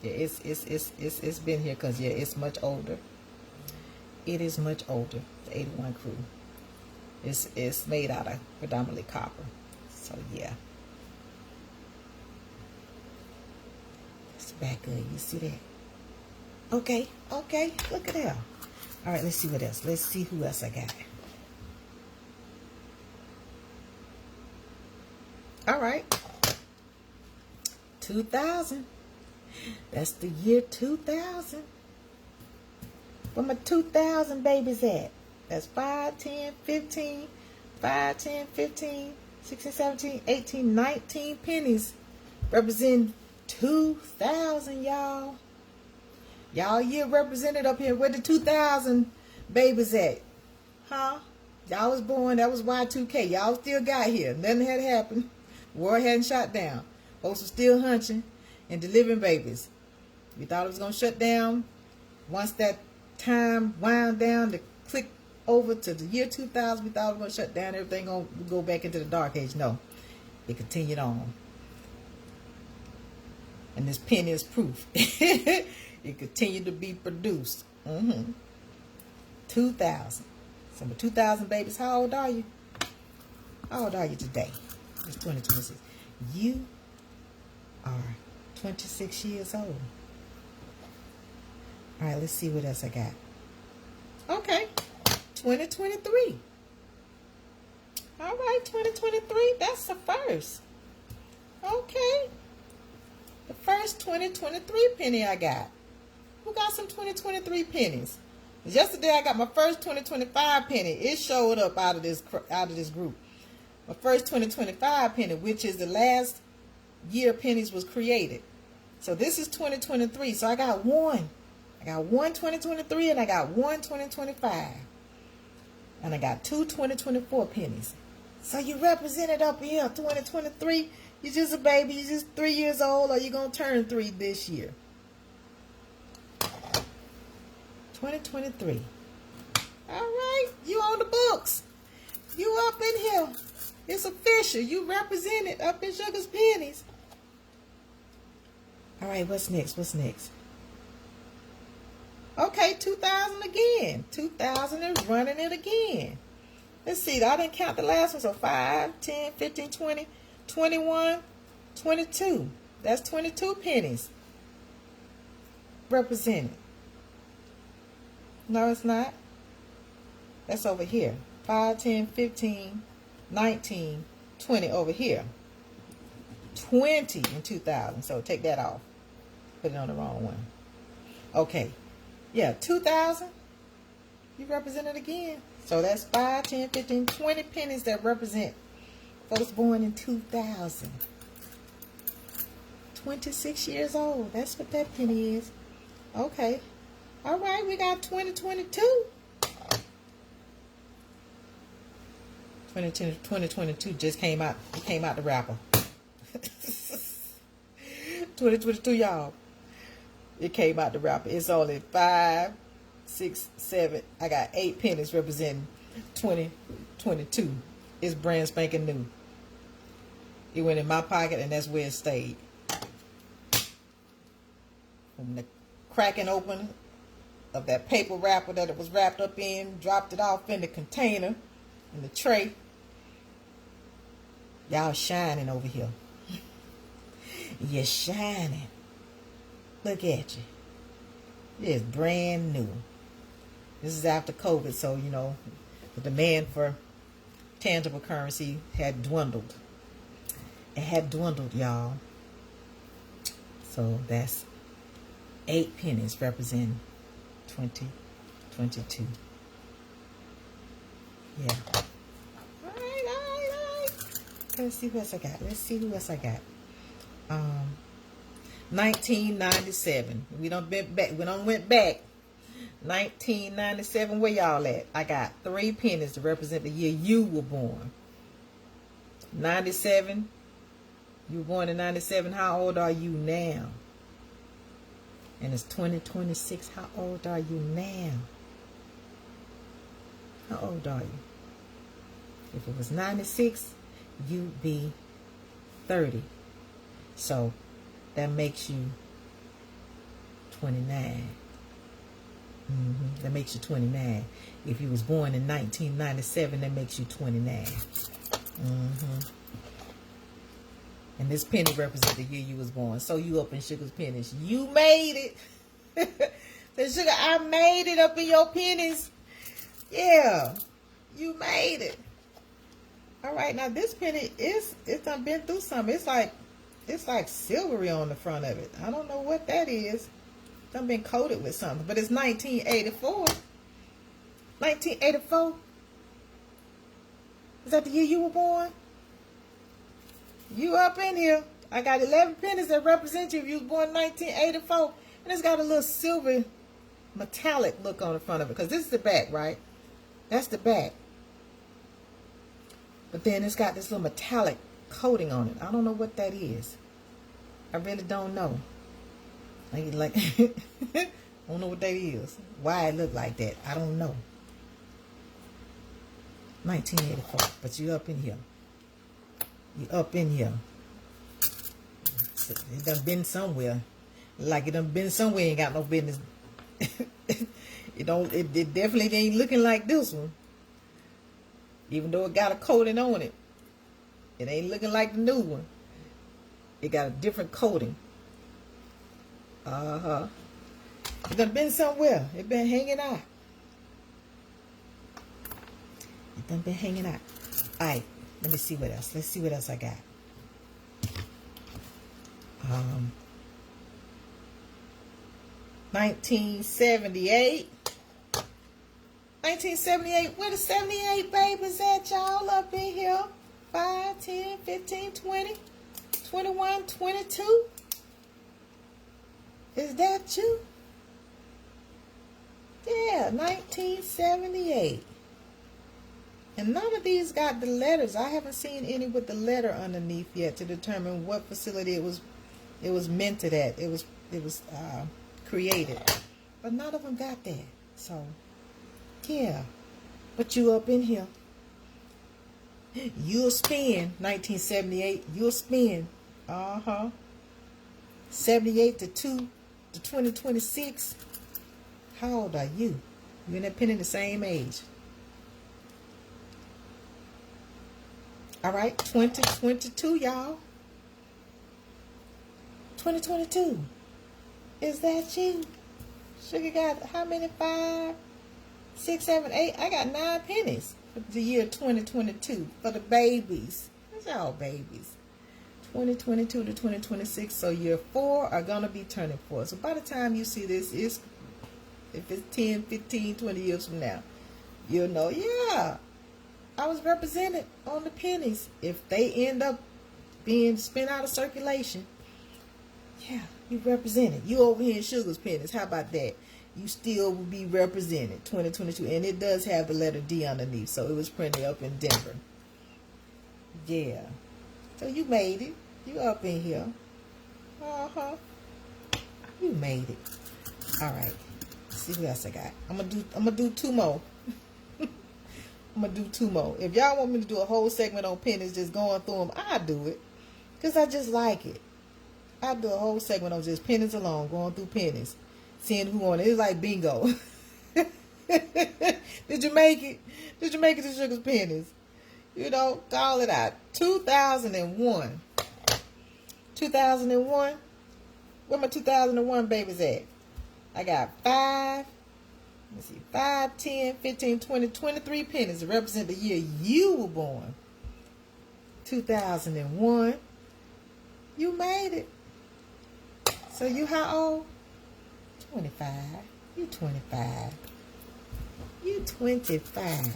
Speaker 1: Yeah, it's been here because, yeah, it's much older. It is much older. The 81 crew. It's made out of predominantly copper. So yeah. It's back good. You see that? Okay. Look at that. All right, let's see what else. Let's see who else I got. All right. 2000. That's the year 2000. Where my 2,000 babies at? That's 5, 10, 15, 5, 10, 15, 16, 17, 18, 19 pennies. Represent 2,000, y'all. Y'all year represented up here. Where the 2,000 babies at? Huh? Y'all was born. That was Y2K. Y'all still got here. Nothing had happened. War hadn't shot down. Folks were still hunching and delivering babies. We thought it was going to shut down. Once that time wound down to click over to the year 2000, we thought it was going to shut down. Everything going to go back into the dark age. No. It continued on. And this penny is proof. It continued to be produced. 2,000. So with 2,000 babies, how old are you? How old are you today? It's 2026. You are 26 years old. All right, let's see what else I got. Okay, 2023. All right, 2023, that's the first. Okay. The first 2023 penny I got. Who got some 2023 pennies? Yesterday I got my first 2025 penny. It showed up out of this group. My first 2025 penny, which is the last year pennies was created. So this is 2023. So I got one. I got one 2023 and I got one 2025. And I got two 2024 pennies. So you represented up here 2023. You're just a baby. You're just 3 years old, or you're going to turn 3 this year. 2023. All right. You on the books. You up in here. It's official. You represented up in Sugar's Pennies. All right. What's next? What's next? Okay. 2000 again. 2000 is running it again. Let's see. I didn't count the last one. So 5, 10, 15, 20. 21, 22. That's 22 pennies represented. No, it's not. That's over here. 5, 10, 15, 19, 20 over here. 20 in 2000. So take that off. Put it on the wrong one. Okay. Yeah, 2000. You represented again. So that's 5, 10, 15, 20 pennies that represent folks born in 2000. 26 years old. That's what that penny is. Okay. All right, we got 2022. 2022 just came out. It came out the wrapper. 2022, y'all. It came out the wrapper. It's only 5, 6, 7. I got 8 pennies representing 2022. It's brand spanking new. It went in my pocket, and that's where it stayed. From the cracking open of that paper wrapper that it was wrapped up in, dropped it off in the container, in the tray. Y'all shining over here. You're shining. Look at you. It's brand new. This is after COVID, so, you know, the demand for tangible currency had dwindled. It had dwindled, y'all. So that's 8 pennies representing 2022. Yeah. All right. Let's see what else I got. Let's see who else I got. 1997. We done went back. 1997. Where y'all at? I got 3 pennies to represent the year you were born. 97. You were born in 97. How old are you now? And it's 2026. How old are you now? How old are you? If it was 96, you'd be 30. So that makes you 29. That makes you 29. If you was born in 1997, that makes you 29. And this penny represents the year you was born. So you up in Sugar's pennies. You made it. So Sugar, I made it up in your pennies. Yeah. You made it. All right. Now this penny it's done been through something. It's like silvery on the front of it. I don't know what that is. Done been coated with something. But it's 1984. 1984. Is that the year you were born? You up in here. I got 11 pennies that represent you if you was born in 1984. And it's got a little silver metallic look on the front of it. Because this is the back, right? That's the back. But then it's got this little metallic coating on it. I don't know what that is. I really don't know. I don't know what that is. Why it look like that. I don't know. 1984. But you up in here. You up in here. It done been somewhere. Like it done been somewhere, ain't got no business. It definitely ain't looking like this one. Even though it got a coating on it. It ain't looking like the new one. It got a different coating. It done been somewhere. It been hanging out. It done been hanging out. Alright, let me see what else. Let's see what else I got. 1978. 1978. Where the 78 babies at, y'all up in here? 5, 10, 15, 20, 21, 22. Is that you? Yeah, 1978. And none of these got the letters. I haven't seen any with the letter underneath yet to determine what facility it was minted at. It was created. But none of them got that. So, yeah. But you up in here. You'll spin 1978. You'll spin. 78 to 2026. How old are you? You and that penny the same age. All right, 2022, y'all. 2022. Is that you? Sugar got how many? 5, 6, 7, 8. I got 9 pennies for the year 2022 for the babies. That's all babies. 2022 to 2026. So year 4 are gonna be turning 4. So by the time you see this, if it's 10, 15, 20 years from now, you'll know, yeah, I was represented on the pennies. If they end up being spent out of circulation, yeah, you represented. You over here in Sugar's pennies. How about that? You still will be represented. 2022. And it does have the letter D underneath. So it was printed up in Denver. Yeah. So you made it. You up in here. You made it. All right. Let's see what else I got. I'm gonna do 2 more. I'm gonna do 2 more. If y'all want me to do a whole segment on pennies, just going through them, I'll do it. Because I just like it. I'll do a whole segment on just pennies alone, going through pennies. Seeing who on it. It's like bingo. Did you make it? Did you make it to Sugar's pennies? You know, call it out. 2001. 2001. Where my 2001 babies at? I got 5. Let's see. 5, 10, 15, 20, 23 pennies to represent the year you were born. 2001. You made it. So you how old? 25. You 25. You 25.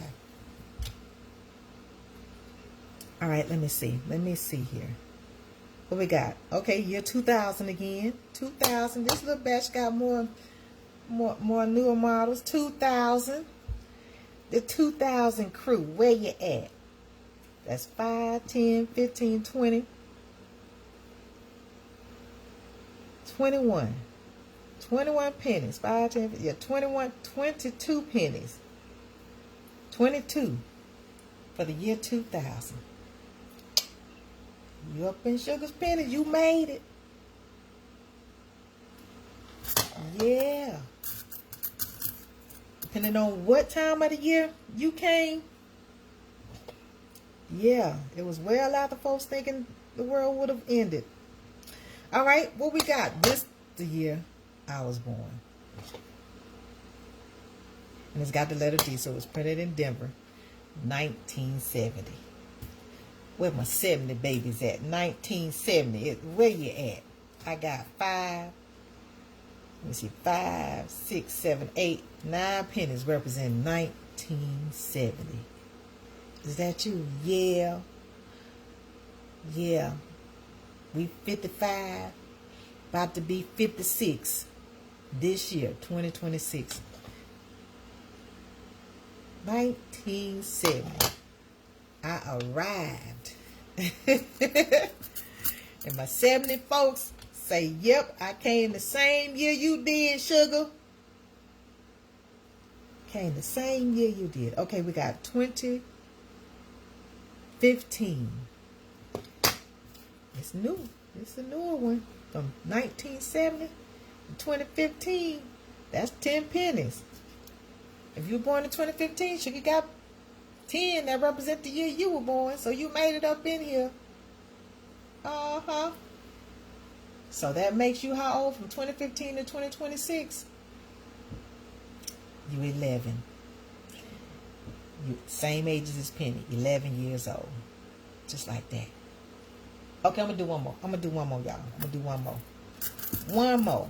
Speaker 1: All right, let me see. Let me see here. What we got? Okay, year 2000 again. 2000. This little batch got more newer models. 2000. The 2000 crew. Where you at? That's 5, 10, 15, 20. 21. 21 pennies. 5, 10, 15, yeah, 21, 22 pennies. 22 for the year 2000. You up in Sugar's pennies. You made it. Yeah. Depending on what time of the year you came. Yeah. It was well after folks thinking the world would have ended. All right. What we got? This the year I was born. And it's got the letter D, so it was printed in Denver. 1970. Where my 70 babies at? 1970. Where you at? I got 5. Let me me see. 5, 6, 7, 8, 9 pennies represent 1970. Is that you? Yeah. Yeah. We 55. About to be 56 this year, 2026. 1970. I arrived. And my 70 folks say, yep, I came the same year you did, Sugar. Came the same year you did. Okay, we got 2015. It's new. It's a newer one. From 1970 to 2015. That's 10 pennies. If you were born in 2015, Sugar got 10 that represent the year you were born. So you made it up in here. Uh-huh. So that makes you how old from 2015 to 2026? You 11. You same age as Penny, 11 years old. Just like that. Okay, I'm going to do one more. I'm going to do one more, y'all. I'm going to do one more. One more.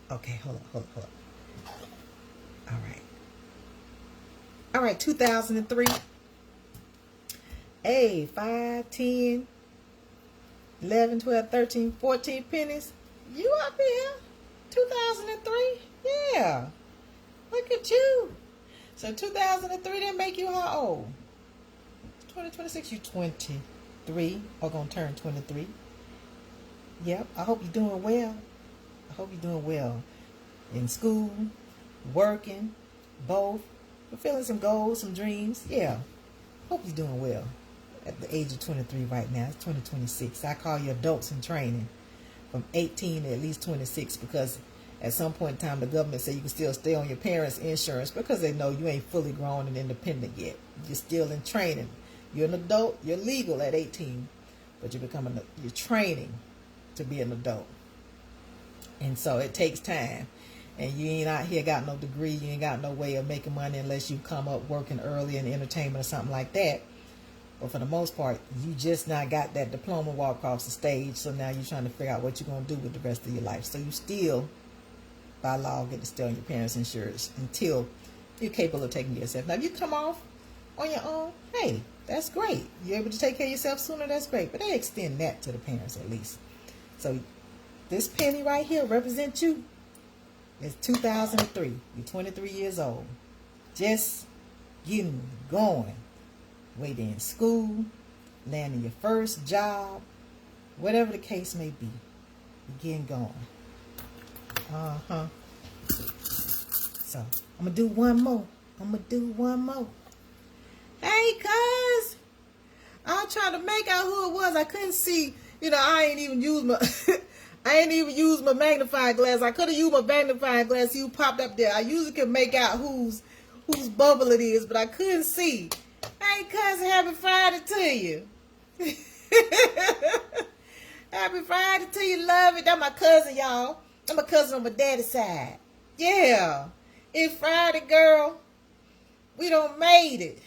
Speaker 1: Okay, hold on. All right, 2003. Hey, 5, 10, 11, 12, 13, 14 pennies. You up here? 2003? Yeah. Look at you. So 2003, that make you how old? 2026, you 23. Or gonna turn 23. Yep. I hope you're doing well. I hope you're doing well. In school, working, both. Fulfilling some goals, some dreams. Yeah. Hope you're doing well. At the age of 23 right now. It's 2026. I call you adults in training. From 18 to at least 26, because at some point in time the government say you can still stay on your parents' insurance because they know you ain't fully grown and independent yet. You're still in training. You're an adult. You're legal at 18, but you're training to be an adult. And so it takes time. And you ain't out here got no degree. You ain't got no way of making money unless you come up working early in entertainment or something like that. But for the most part, you just not got that diploma walk across the stage. So now you're trying to figure out what you're going to do with the rest of your life. So you still, by law, get to stay on your parents' insurance until you're capable of taking care of yourself. Now, if you come off on your own, hey, that's great. You're able to take care of yourself sooner, that's great. But they extend that to the parents at least. So this penny right here represents you. It's 2003. You're 23 years old. Just getting going. Whether in school, landing your first job, whatever the case may be. You're getting going. Uh-huh. So, I'm going to do one more. Hey, cuz. I was trying to make out who it was. I couldn't see. You know, I ain't even used my magnifying glass. I could have used my magnifying glass. You popped up there. I usually can make out whose bubble it is, but I couldn't see. Hey, cousin, happy Friday to you. Happy Friday to you, love it. That's my cousin, y'all. I'm a cousin on my daddy's side. Yeah. It's Friday, girl. We done made it.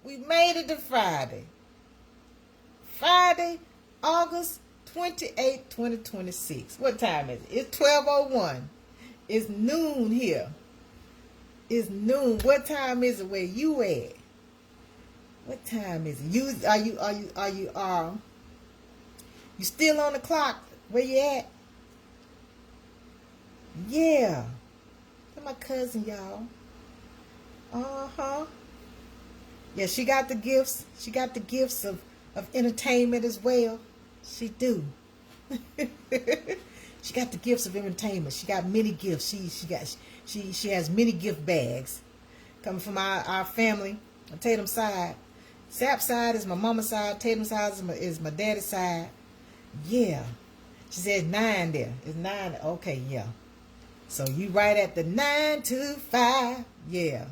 Speaker 1: We made it to Friday. Friday, August 28, 2026. What time is it? It's 12:01. It's noon here. It's noon. What time is it where you at? What time is it? You still on the clock? Where you at? Yeah. That's my cousin, y'all. Uh-huh. Yeah, she got the gifts. She got the gifts of entertainment as well. She do. She got the gifts of entertainment. She got many gifts. She has many gift bags coming from our family on Tatum's side. Sap's side is my mama's side. Tatum's side is my daddy's side. Yeah. She said 9 there. It's 9. Okay, yeah. So you right at the 9 to 5. Yeah.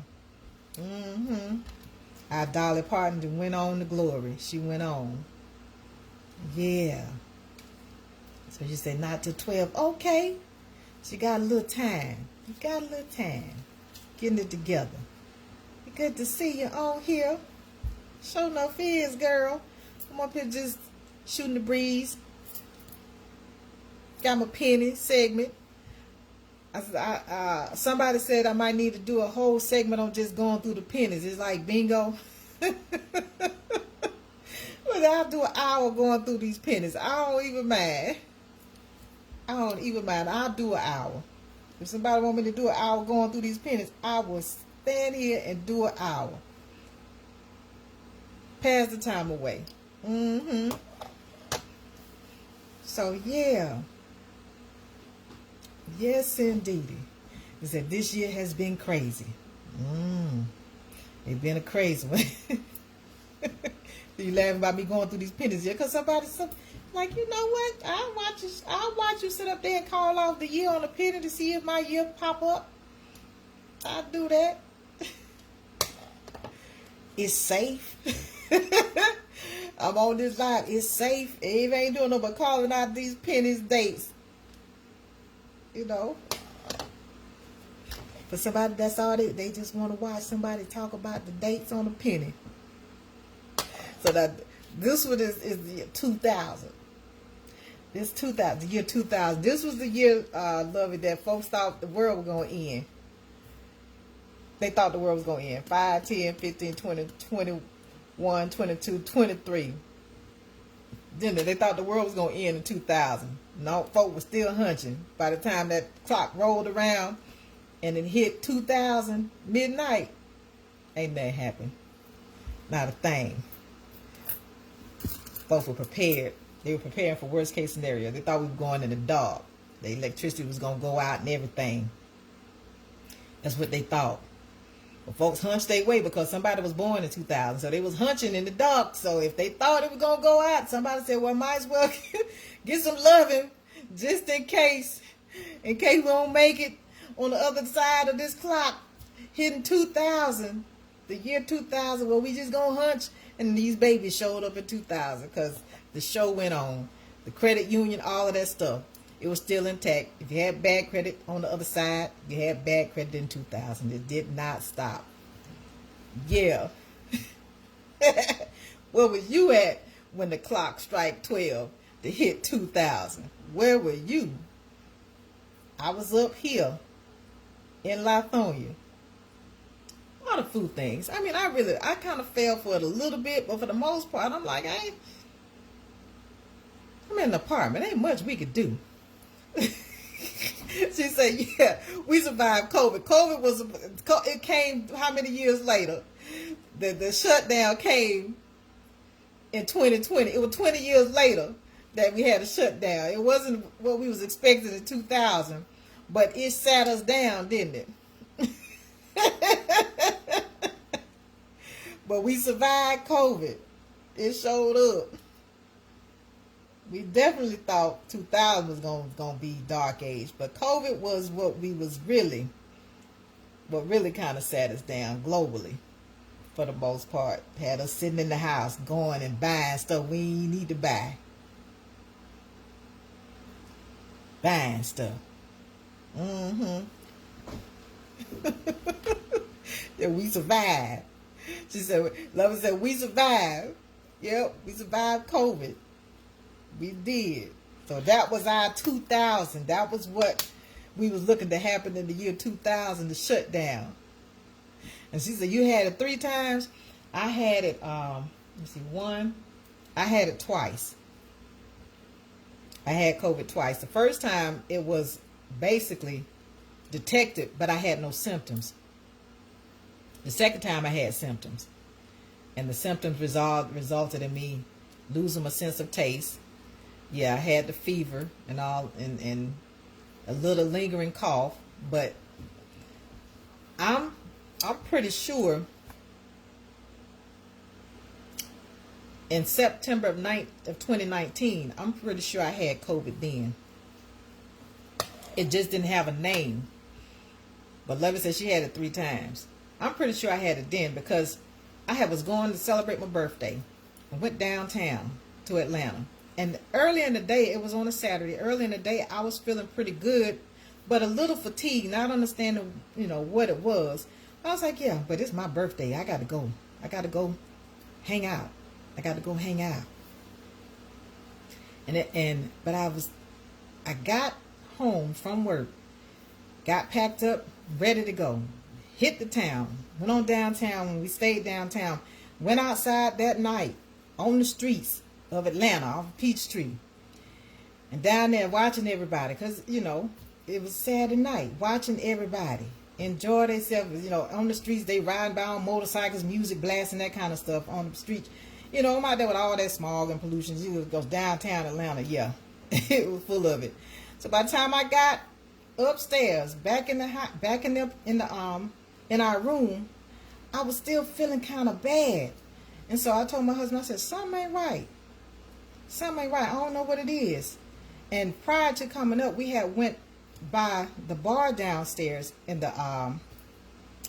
Speaker 1: Mm-hmm. Our Dolly Parton went on to glory. She went on. Yeah. So she said not till 12. Okay. She got a little time. You got a little time. Getting it together. Good to see you on here. Show no fears, girl. I'm up here just shooting the breeze. Got my penny segment. Somebody said I might need to do a whole segment on just going through the pennies. It's like bingo. But I'll do an hour going through these pennies. I don't even mind. I'll do an hour. If somebody want me to do an hour going through these pennies, I will stand here and do an hour. Pass the time away. So yeah. Yes, indeed. It said this year has been crazy. It's been a crazy one. You laughing about me going through these pennies here? Because like, you know what? I'll watch you sit up there and call off the year on a penny to see if my year pop up. I'll do that. It's safe. I'm on this live. It's safe. Eve ain't doing no but calling out these pennies dates. You know. For somebody, that's all they just want to watch somebody talk about the dates on a penny. So that this one is the year 2000. This 2000, the year 2000. This was the year, Lovey, that folks thought the world was going to end. They thought the world was going to end. 5, 10, 15, 20, 21, 22, 23. Then they thought the world was going to end in 2000. No, folk was still hunching. By the time that clock rolled around and it hit 2000 midnight, ain't nothing happened. Not a thing. Folks were prepared. They were preparing for worst case scenario. They thought we were going in the dark. The electricity was going to go out and everything. That's what they thought. But folks hunched their way because somebody was born in 2000. So they was hunching in the dark. So if they thought it was going to go out, somebody said, well, might as well get some loving just in case. In case we don't make it on the other side of this clock hitting 2000. The year 2000. Well, we just going to hunch. And these babies showed up in 2000 because the show went on. The credit union, all of that stuff. It was still intact. If you had bad credit on the other side, you had bad credit in 2000. It did not stop. Yeah. Where was you at when the clock struck 12 to hit 2000? Where were you? I was up here in Lithonia. A lot of food things. I mean, I kind of fell for it a little bit, but for the most part, I'm like, I'm in an apartment. Ain't much we could do. She said, yeah, we survived COVID. It came how many years later? The shutdown came in 2020. It was 20 years later that we had a shutdown. It wasn't what we was expecting in 2000, but it sat us down, didn't it? But we survived COVID. It showed up. We definitely thought 2000 was gonna be dark age, but COVID was what really kind of sat us down globally, for the most part. Had us sitting in the house, going and buying stuff we ain't need to buy, buying stuff. Yeah, we survived. She said, Lover said, we survived. Yep, we survived COVID. We did. So that was our 2000. That was what we was looking to happen in the year 2000, the shutdown. And she said, you had it 3 times? I had it, let's see, I had it twice. I had COVID twice. The first time it was basically detected, but I had no symptoms. The second time I had symptoms. And the symptoms resulted in me losing my sense of taste. Yeah, I had the fever and all, and a little lingering cough, but I'm pretty sure in September of 2019, I'm pretty sure I had COVID then. It just didn't have a name. But Lovey said she had it 3 times. I'm pretty sure I had it then because I was going to celebrate my birthday. I went downtown to Atlanta. And early in the day, it was on a Saturday. Early in the day, I was feeling pretty good, but a little fatigued, not understanding, what it was. I was like, yeah, but it's my birthday. I got to go. I got to go hang out. But I got home from work, got packed up, ready to go. Hit the town. Went on downtown when we stayed downtown. Went outside that night on the streets of Atlanta off of Peachtree. And down there watching everybody. Because, you know, it was Saturday night. Watching everybody enjoy themselves. You know, on the streets, they riding by on motorcycles, music blasting, that kind of stuff on the streets. You know, I'm out there with all that smog and pollution. You go downtown Atlanta, yeah. It was full of it. So by the time I got upstairs, back in our room, I was still feeling kind of bad. And so I told my husband, I said, something ain't right. Something ain't right. I don't know what it is. And prior to coming up, we had went by the bar downstairs in the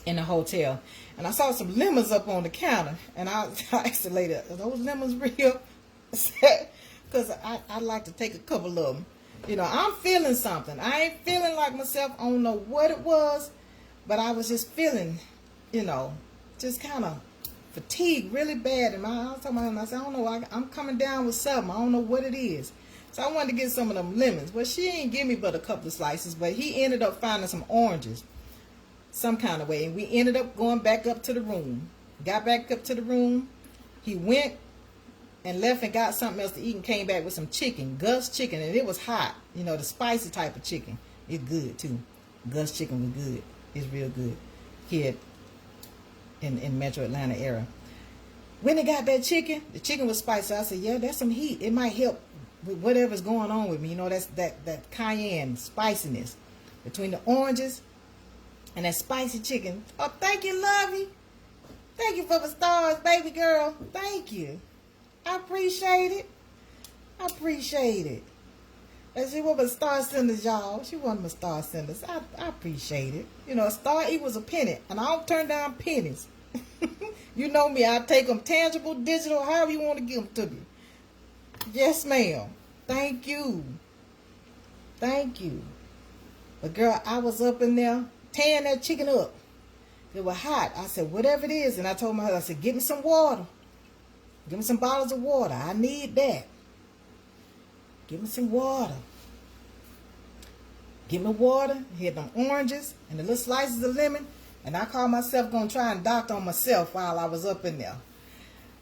Speaker 1: hotel, and I saw some lemons up on the counter, and I asked the lady, are those lemons real? Because I'd like to take a couple of them. You know, I'm feeling something. I ain't feeling like myself. I don't know what it was, but I was just feeling, you know, just kind of fatigued really bad. And I was talking to him, I said, I don't know, I'm coming down with something. I don't know what it is. So I wanted to get some of them lemons. Well, she ain't give me but a couple of slices, but he ended up finding some oranges some kind of way. And we ended up going back up to the room. Got back up to the room. He went and left and got something else to eat and came back with some chicken, Gus chicken, and it was hot. You know, the spicy type of chicken. It's good too. Gus chicken was good. It's real good here in Metro Atlanta area. When they got that chicken, the chicken was spicy. I said, yeah, that's some heat. It might help with whatever's going on with me. You know, that's that cayenne spiciness between the oranges and that spicy chicken. Oh, thank you, Lovey. Thank you for the stars, baby girl. Thank you. I appreciate it. I appreciate it. And she was my star senders, y'all. She wasn't my star senders. I appreciate it. You know, a star equals a penny, and I don't turn down pennies. You know me. I take them tangible, digital, however you want to give them to me. Yes, ma'am. Thank you. Thank you. But girl, I was up in there tearing that chicken up. It was hot. I said, whatever it is. And I told my husband, I said, give me some water. Give me some bottles of water. I need that. Give me some water. Give me water. Had them oranges and the little slices of lemon. And I called myself going to try and doctor on myself while I was up in there.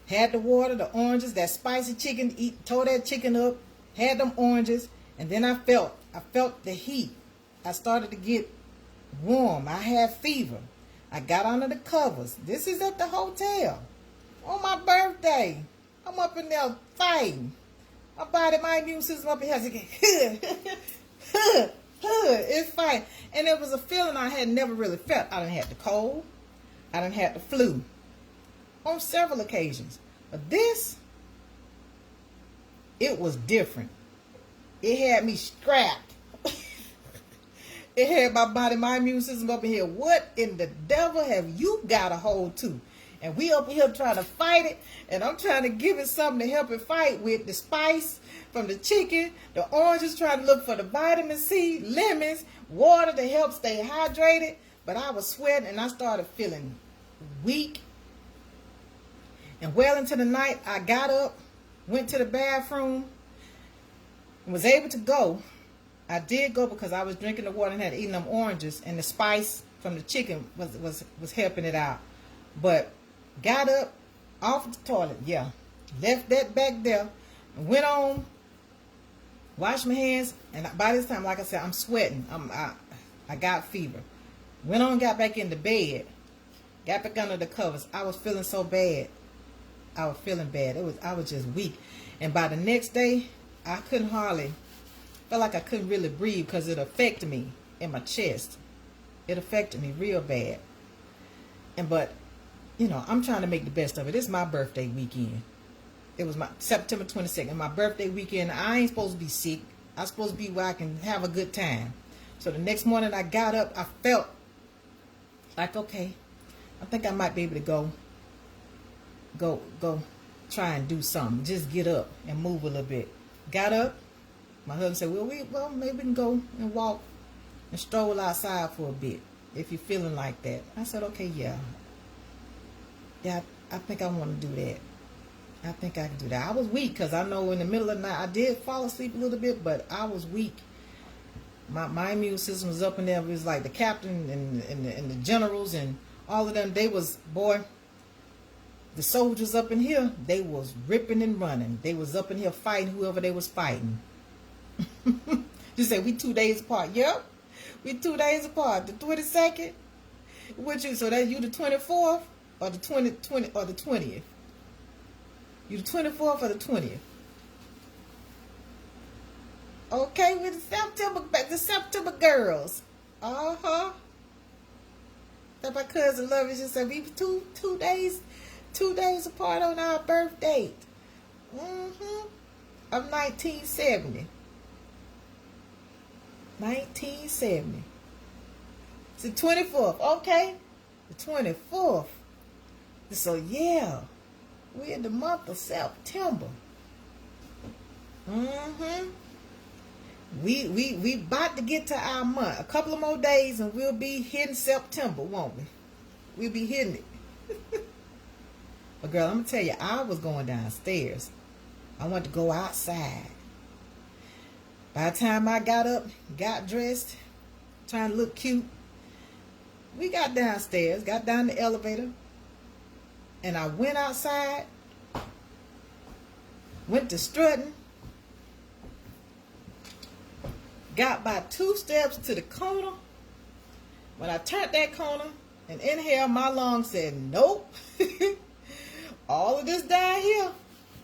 Speaker 1: Had the water, the oranges, that spicy chicken, tore that chicken up, had them oranges, and then I felt the heat. I started to get warm. I had fever. I got under the covers. This is at the hotel. On my birthday. I'm up in there fighting. My body, my immune system up in here. It's fine. And it was a feeling I had never really felt. I done had the cold. I done had the flu. On several occasions. But this, it was different. It had me strapped. It had my body, my immune system up in here. What in the devil have you got a hold to? And we up here trying to fight it. And I'm trying to give it something to help it fight with. The spice from the chicken. The oranges, trying to look for the vitamin C. Lemons. Water to help stay hydrated. But I was sweating and I started feeling weak. And well into the night, I got up, went to the bathroom, and was able to go. I did go because I was drinking the water and had eaten them oranges, and the spice from the chicken was helping it out. But got up off the toilet, yeah, left that back there, and went on, washed my hands, and by this time, like I said, I'm sweating. I got fever. Went on, got back in the bed, got back under the covers. I was feeling so bad. I was feeling bad. I was just weak. And by the next day, I couldn't hardly, felt like I couldn't really breathe because it affected me in my chest. It affected me real bad. But, you know, I'm trying to make the best of it. It's my birthday weekend. It was my September 22nd, my birthday weekend. I ain't supposed to be sick. I'm supposed to be where I can have a good time. So the next morning I got up, I felt like, okay, I think I might be able to go try and do something. Just get up and move a little bit. Got up. My husband said, well, maybe we can go and walk and stroll outside for a bit if you're feeling like that. I said, okay, yeah. Yeah, I think I want to do that. I think I can do that. I was weak because I know in the middle of the night I did fall asleep a little bit, but I was weak. My immune system was up in there. It was like the captain and the generals and all of them. They was, boy, the soldiers up in here, they was ripping and running. They was up in here fighting whoever they was fighting. You say we 2 days apart. Yep, we 2 days apart. The 22nd, which you, so that you the 24th or the 20 or the 20th. You the 24th or the 20th. Okay, with the September girls. That my cousin love it. She said we two days apart on our birth date. Of 1970. 1970. It's the 24th. Okay. The 24th. So yeah. We're in the month of September. We about to get to our month. A couple of more days and we'll be hitting September, won't we? We'll be hitting it. But girl, I'm going to tell you, I was going downstairs. I wanted to go outside. By the time I got up, got dressed, trying to look cute, we got downstairs, got down the elevator, and I went outside, went to strutting, got by 2 steps to the corner. When I turned that corner and inhaled, my lungs said, nope. All of this down here,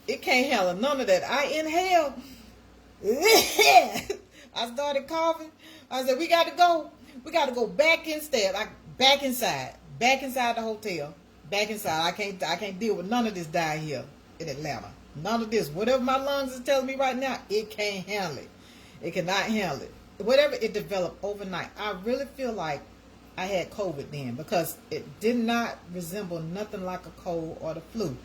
Speaker 1: it can't handle none of that. I inhaled. I started coughing. I said, we got to go. We got to go back instead. Back inside the hotel. Back inside. I can't deal with none of this down here in Atlanta. None of this. Whatever my lungs is telling me right now, it can't handle it. It cannot handle it. Whatever it developed overnight. I really feel like I had COVID then because it did not resemble nothing like a cold or the flu.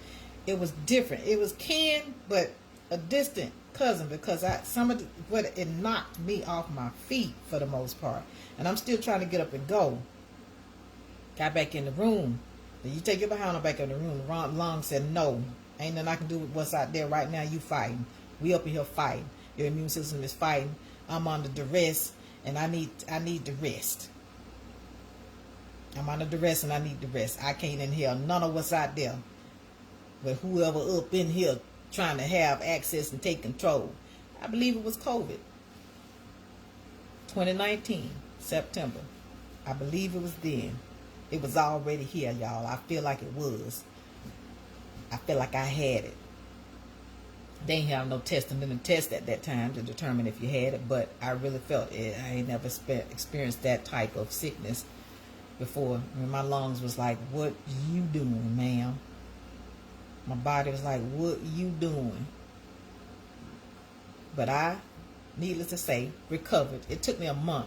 Speaker 1: It was different. It was kin, but a distant cousin because it knocked me off my feet for the most part. And I'm still trying to get up and go. Got back in the room. You take your behind back in the room. The lung said, no, ain't nothing I can do with what's out there right now. You fighting. We up in here fighting. Your immune system is fighting. I'm under duress and I need the rest. I'm under duress and I need the rest. I can't inhale none of what's out there. But whoever up in here trying to have access and take control. I believe it was COVID. 2019, September. I believe it was then. It was already here, y'all. I feel like it was. I feel like I had it. They ain't have no testing to test at that time to determine if you had it, but I really felt it. I ain't never experienced that type of sickness before. When my lungs was like, what you doing, ma'am? My body was like, what you doing? But I, needless to say, recovered. It took me a month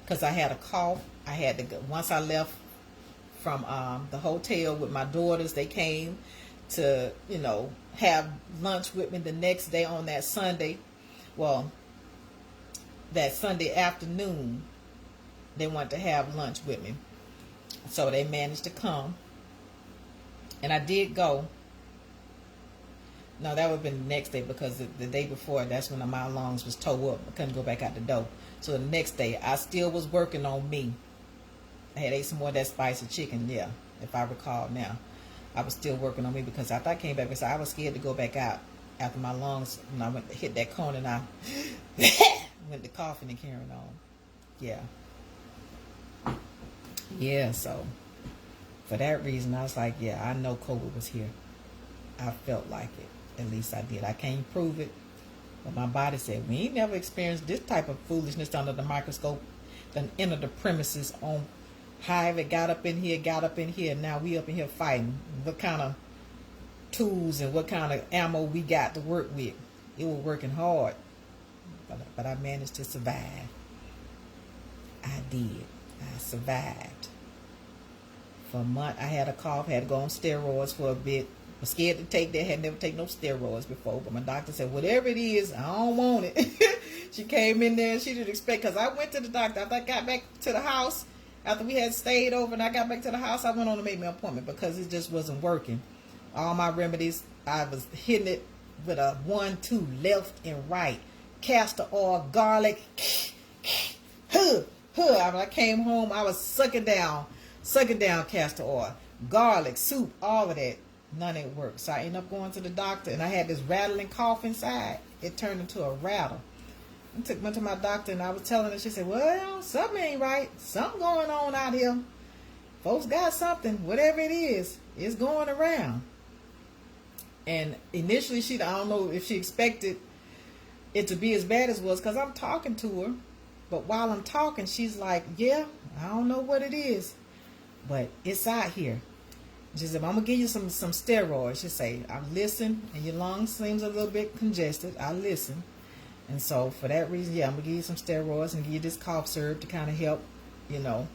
Speaker 1: because I had a cough. I had to go. Once I left from the hotel with my daughters, they came to, have lunch with me the next day on that Sunday. Well, that Sunday afternoon, they wanted to have lunch with me. So they managed to come. And I did go. No, that would have been the next day because the day before, that's when my lungs was tore up. I couldn't go back out the door. So the next day, I still was working on me. I had ate some more of that spicy chicken, yeah, if I recall now. I was still working on me because after I came back, I was scared to go back out after my lungs, when I went to hit that corner and I went to coughing and carrying on. Yeah. Yeah, so for that reason, I was like, yeah, I know COVID was here. I felt like it. At least I did. I can't prove it. But my body said, we ain't never experienced this type of foolishness under the microscope. Then enter the premises on however it got up in here. Now we up in here fighting. What kind of tools and what kind of ammo we got to work with. It was working hard. But I managed to survive. I did. I survived. For a month, I had a cough. Had to go on steroids for a bit. Was scared to take that. Had never taken no steroids before. But my doctor said, whatever it is, I don't want it. She came in there and she didn't expect. Because I went to the doctor. After I got back to the house, after we had stayed over and I got back to the house, I went on and made me an appointment because it just wasn't working. All my remedies, I was hitting it with a 1-2 left and right. Castor oil, garlic, When I came home, I was sucking down castor oil, garlic, soup, all of that. None of it worked. So I ended up going to the doctor, and I had this rattling cough inside. It turned into a rattle. I went to my doctor, and I was telling her. She said, well, something ain't right. Something going on out here. Folks got something. Whatever it is, it's going around. And initially, I don't know if she expected it to be as bad as it was, because I'm talking to her. But while I'm talking, she's like, yeah, I don't know what it is, but it's out here. She said, I'm going to give you some steroids. She said, I listen, and your lungs seems a little bit congested. I listen. And so for that reason, yeah, I'm going to give you some steroids and give you this cough syrup to kind of help, you know,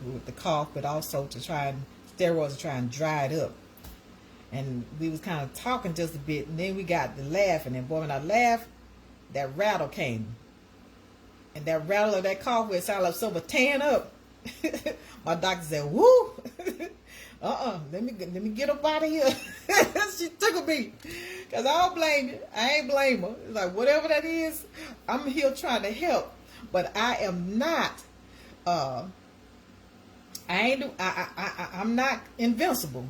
Speaker 1: with the cough, but also steroids to try and dry it up. And we was kind of talking just a bit, and then we got to laughing. And boy, when I laughed, that rattle came. And that rattle of that cough, it sounded like someone tearing up. My doctor said, woo! Let me get up out of here. She tickled me. Because I don't blame you. I ain't blame her. It's like, whatever that is, I'm here trying to help. But I am not, I'm not invincible.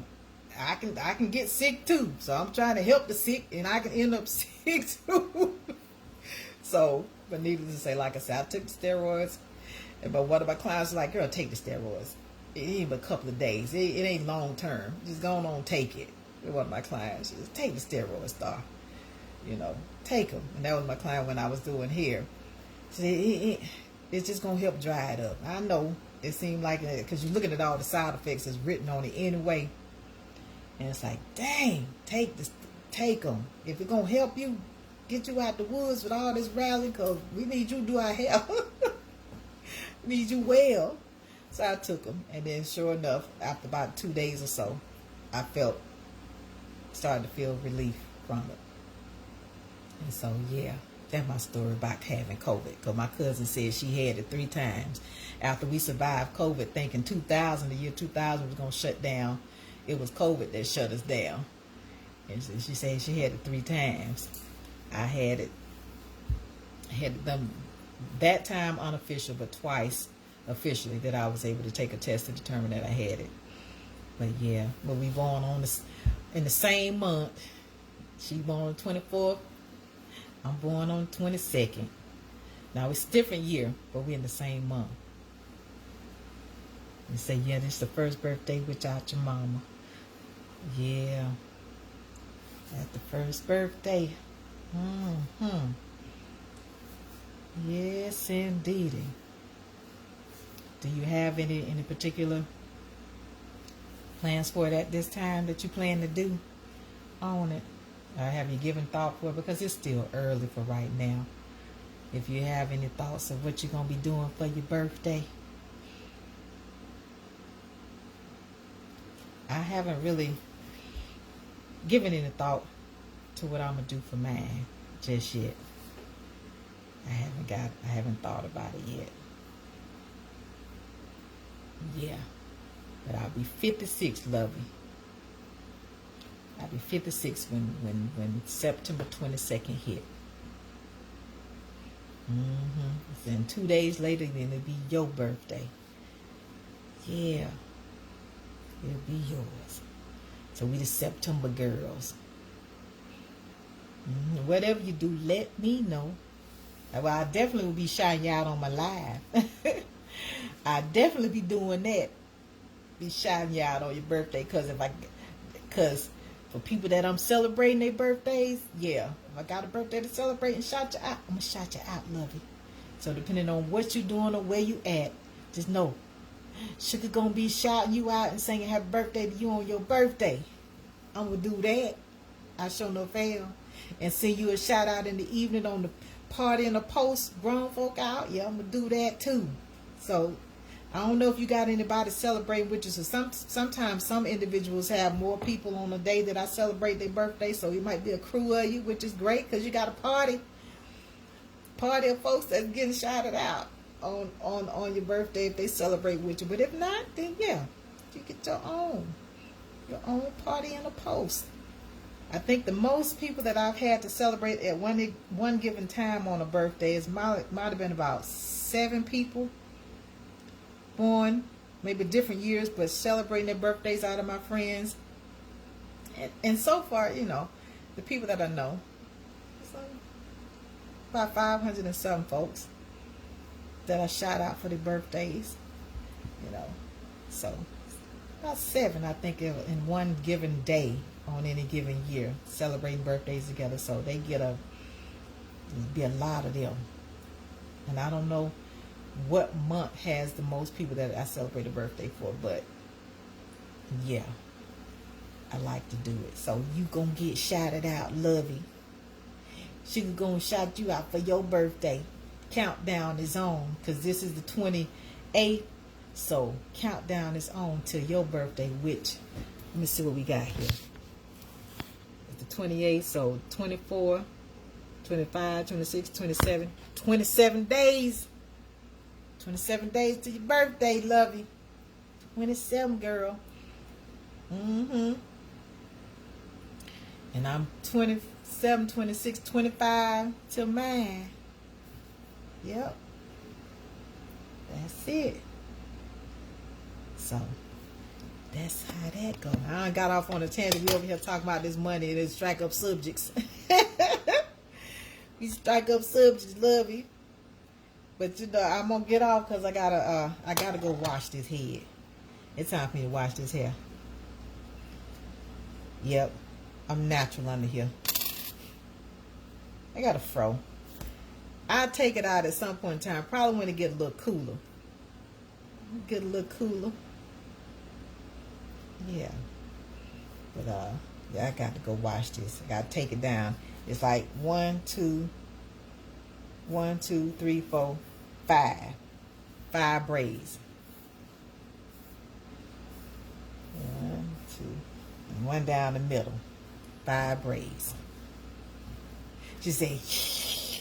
Speaker 1: I can get sick too. So I'm trying to help the sick, and I can end up sick too. So, but needless to say, like I said, I took the steroids. But one of my clients was like, girl, take the steroids. It ain't but a couple of days. It ain't long term. Just go on, take it. One of my clients, she said, take the steroids, Star. You know, take them. And that was my client when I was doing hair. She said, it's just going to help dry it up. I know it seemed like, because you're looking at all the side effects that's written on it anyway. And it's like, dang, take them. If it's going to help you, get you out the woods with all this rallying, because we need you to do our hair. We need you well. So I took them. And then sure enough, after about 2 days or so, I started to feel relief from it. And so, yeah, that's my story about having COVID. Because my cousin said she had it 3 times. After we survived COVID, thinking the year 2000 was going to shut down, it was COVID that shut us down. And she said she had it 3 times. I had it done that time unofficial, but twice officially that I was able to take a test to determine that I had it. But yeah, but we born in the same month. She born on the 24th. I'm born on the 22nd. Now it's a different year, but we're in the same month. And say, yeah, this is the first birthday without your mama. Yeah. That's the first birthday. Yes, indeedy. Do you have any particular plans for it at this time that you plan to do on it? Or have you given thought for it? Because it's still early for right now. If you have any thoughts of what you're going to be doing for your birthday. I haven't really given any thought to what I'm going to do for mine just yet. I haven't thought about it yet. Yeah. But I'll be 56, lovey. I'll be 56 when September 22nd hit. Then 2 days later, then it'll be your birthday. Yeah. It'll be yours. So we the September girls. Whatever you do, let me know. Well, I definitely will be shouting you out on my live. I definitely be doing that. Be shouting you out on your birthday, because for people that I'm celebrating their birthdays, yeah. If I got a birthday to celebrate and shout you out, I'm gonna shout you out, lovey. So depending on what you doing or where you at, just know Sugar gonna be shouting you out and singing happy birthday to you on your birthday. I'm gonna do that. I sure no fail. And send you a shout out in the evening on the party and the post, grown folk out. Yeah, I'm gonna do that too. So I don't know if you got anybody celebrating with you. So sometimes some individuals have more people on the day that I celebrate their birthday. So it might be a crew of you, which is great because you got a party of folks that's getting shouted out on your birthday if they celebrate with you. But if not, then yeah, you get your own party and a post. I think the most people that I've had to celebrate at one given time on a birthday might have been about 7 people. born, maybe different years, but celebrating their birthdays out of my friends. And so far, you know, the people that I know, so about 500 and some folks that I shout out for their birthdays, you know. So about 7, I think, in one given day on any given year, celebrating birthdays together. So they get be a lot of them. And I don't know what month has the most people that I celebrate a birthday for, but yeah, I like to do it. So you gonna get shouted out, Lovey. She gonna shout you out for your birthday. Countdown is on, because this is the 28th. So countdown is on to your birthday, which, let me see what we got here. It's the 28th, so 24, 25, 26, 27. 27 days. 27 days to your birthday, Lovey. 27, girl. And I'm 27, 26, 25 till mine. Yep. That's it. So, that's how that goes. I got off on a tangent. We over here talking about this money and this strike up subjects. We strike up subjects, Lovey. But you know, I'm gonna get off because I gotta go wash this head. It's time for me to wash this hair. Yep, I'm natural under here. I got a fro. I'll take it out at some point in time. Probably when it get a little cooler. Get a little cooler. Yeah. But yeah, I got to go wash this. I got to take it down. It's like 1, 2, 3, 4, 5. 5 braids. 1, 2, and 1 down the middle. 5 braids. She said,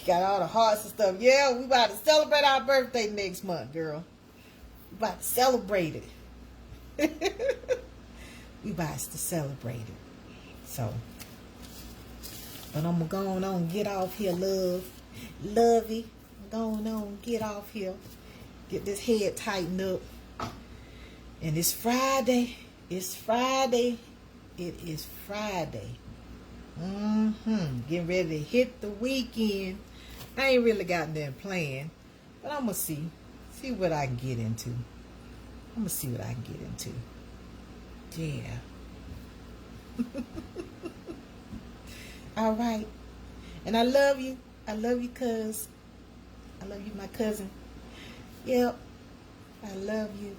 Speaker 1: got all the hearts and stuff. Yeah, we about to celebrate our birthday next month, girl. We about to celebrate it. We about to celebrate it. So, but I'm going to go on and get off here, Lovey. Going on, get off here. Get this head tightened up. And it's Friday. It's Friday. It is Friday. Getting ready to hit the weekend. I ain't really got nothing planned. But I'm going to see what I can get into. I'm going to see what I can get into. Yeah. All right. And I love you. I love you, cuz. I love you, my cousin. Yep. I love you.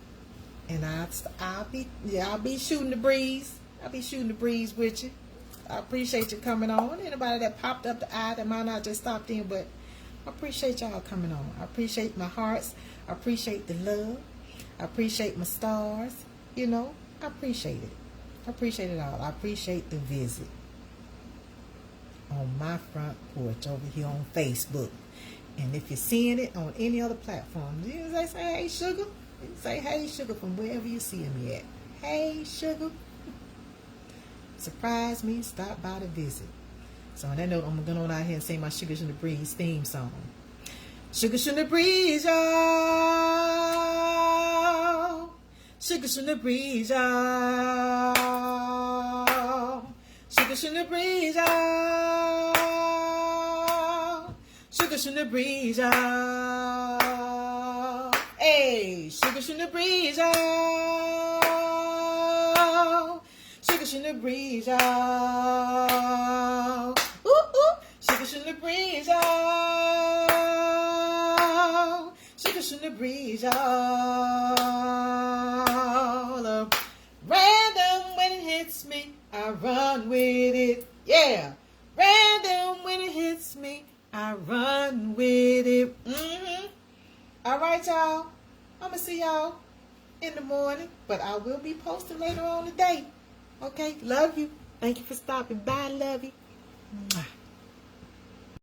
Speaker 1: And I'll be shooting the breeze. I'll be shooting the breeze with you. I appreciate you coming on. Anybody that popped up the eye that might not just stopped in, but I appreciate y'all coming on. I appreciate my hearts. I appreciate the love. I appreciate my stars. You know, I appreciate it. I appreciate it all. I appreciate the visit on my front porch over here on Facebook. And if you're seeing it on any other platform, you say, hey, Sugar. You say, hey, Sugar, from wherever you're seeing me at. Hey, Sugar. Surprise me. Stop by to visit. So on that note, I'm going to go out here and sing my Shuga Shootin' Breeze theme song. Shuga Shootin' Breeze, y'all. Shuga Shootin' Breeze, y'all. Shuga Shootin' Breeze, y'all. Shuga Shootin' Breeze, y'all. Hey, Shuga Shootin' Breeze, y'all. Shuga Shootin' Breeze, y'all. Ooh, ooh. Shuga Shootin' Breeze, y'all. Shuga Shootin' Breeze, y'all. Random when it hits me, I run with it. Yeah. Random when it hits me, I run with it. All right, y'all. I'm going to see y'all in the morning, but I will be posting later on today. Okay? Love you. Thank you for stopping by. Love you. Mwah.